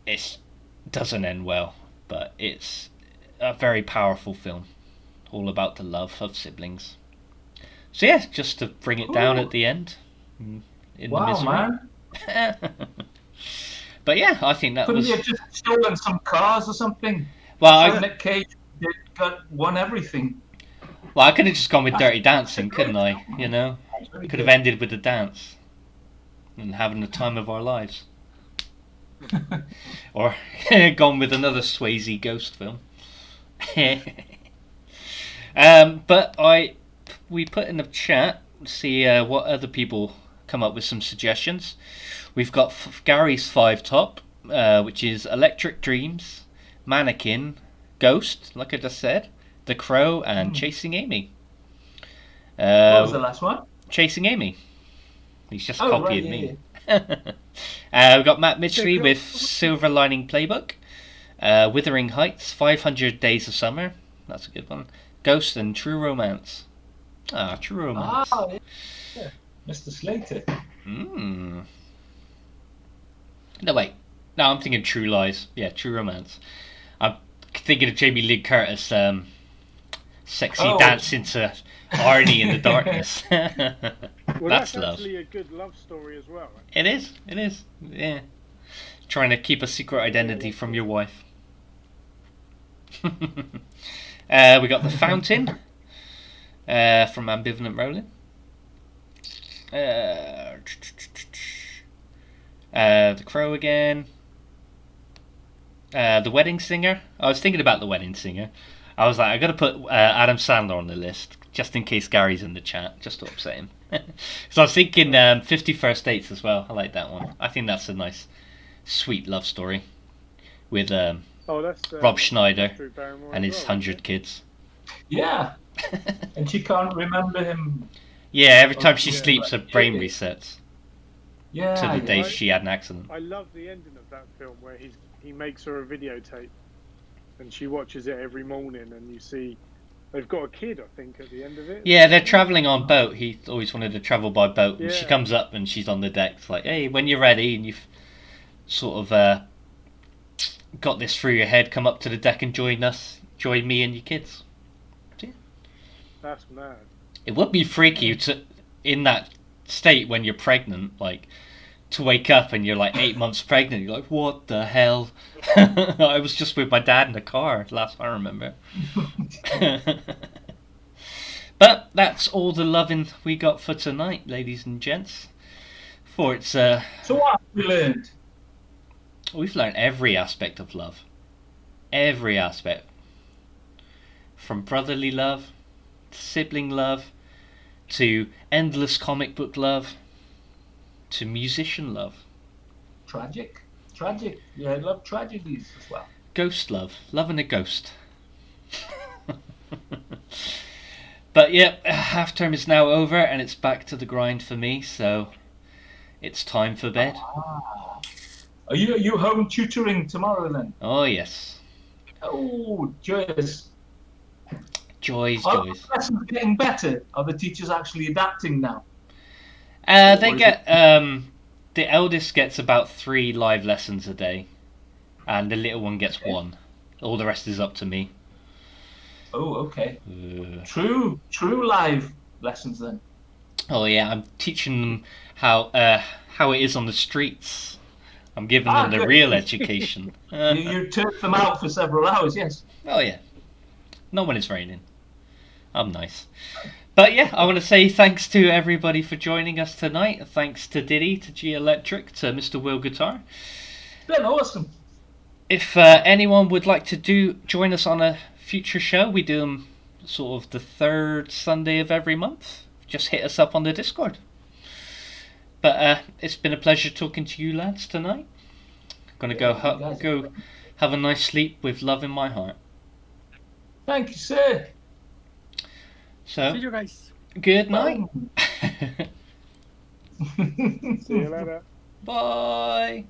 Speaker 2: it doesn't end well. But it's a very powerful film, all about the love of siblings. So yeah, just to bring it down at the end. In
Speaker 3: wow,
Speaker 2: the misery.
Speaker 3: man.
Speaker 2: But yeah, I think that
Speaker 3: Couldn't
Speaker 2: was.
Speaker 3: you have just stolen some cars or something?
Speaker 2: Well,
Speaker 3: Nick Cage won everything.
Speaker 2: I could have just gone with Dirty Dancing, couldn't I? You know, could have ended with the dance and having the time of our lives, or gone with another Swayze ghost film. But we put in the chat, see what other people come up with some suggestions. We've got Gary's 5 top, which is Electric Dreams, Mannequin, Ghost, like I just said, The Crow, and Chasing Amy.
Speaker 3: What was the last one?
Speaker 2: Chasing Amy. He's just copying me.
Speaker 3: Yeah.
Speaker 2: We've got Matt Mitchley with Silver Lining Playbook, Wuthering Heights, 500 Days of Summer. That's a good one. Ghost and True Romance. True Romance.
Speaker 3: Yeah. Mr. Slater.
Speaker 2: No, wait. No, I'm thinking True Lies. Yeah, True Romance. I'm thinking of Jamie Lee Curtis, sexy dance into Arnie in the darkness.
Speaker 1: Well,
Speaker 2: that's
Speaker 1: actually
Speaker 2: love.
Speaker 1: a good love story as well.
Speaker 2: It is. Yeah. Trying to keep a secret identity from your wife. We got The Fountain from Ambivalent Rolling. The Crow again. The Wedding Singer. I was thinking about The Wedding Singer. I was like, I got to put Adam Sandler on the list just in case Gary's in the chat, just to upset him. So I was thinking 50 First Dates as well. I like that one. I think that's a nice, sweet love story with Rob Schneider and his 100 kids.
Speaker 3: Yeah. And she can't remember him.
Speaker 2: Yeah, every time she sleeps, her brain resets.
Speaker 3: Yeah.
Speaker 2: To the day she had an accident.
Speaker 1: I love the ending of that film where he makes her a videotape and she watches it every morning, and you see they've got a kid, I think, at the end of it.
Speaker 2: Yeah, they're travelling on boat. He always wanted to travel by boat. And
Speaker 1: Yeah.
Speaker 2: she comes up and she's on the deck. It's like, hey, when you're ready and you've sort of got this through your head, come up to the deck and join us. Join me and your kids. Yeah.
Speaker 1: That's mad.
Speaker 2: It would be freaky to, in that state when you're pregnant, like, to wake up and you're like 8 months pregnant. You're like, what the hell? I was just with my dad in the car, last I remember. But that's all the loving we got for tonight, ladies and gents. For it's
Speaker 3: So what have we learned?
Speaker 2: we've learned every aspect of love. Every aspect. From brotherly love, to sibling love, to endless comic book love, to musician love.
Speaker 3: Tragic. Yeah, I love tragedies as well.
Speaker 2: Ghost love. Loving a ghost. But yeah, half term is now over and it's back to the grind for me, so it's time for bed.
Speaker 3: Are you home tutoring tomorrow then?
Speaker 2: Oh yes.
Speaker 3: Oh, joyous.
Speaker 2: Joys.
Speaker 3: Are the lessons getting better? Are the teachers actually adapting now?
Speaker 2: They get the eldest gets about 3 live lessons a day, and the little one gets 1. All the rest is up to me.
Speaker 3: Oh, okay. True live lessons then.
Speaker 2: Oh yeah, I'm teaching them how it is on the streets. I'm giving them the
Speaker 3: good.
Speaker 2: real education.
Speaker 3: You turf them out for several hours, yes.
Speaker 2: Oh yeah, not when it's raining. I'm nice. But yeah, I want to say thanks to everybody for joining us tonight. Thanks to Diddy, to G Electric, to MrWillGuitar.
Speaker 3: It's been awesome.
Speaker 2: If anyone would like to join us on a future show, we do them sort of the 3rd Sunday of every month. Just hit us up on the Discord. But it's been a pleasure talking to you lads tonight. Gonna go Have a nice sleep with love in my heart.
Speaker 3: Thank you, sir.
Speaker 2: So,
Speaker 4: See you guys.
Speaker 2: good night.
Speaker 1: See you later.
Speaker 2: Bye.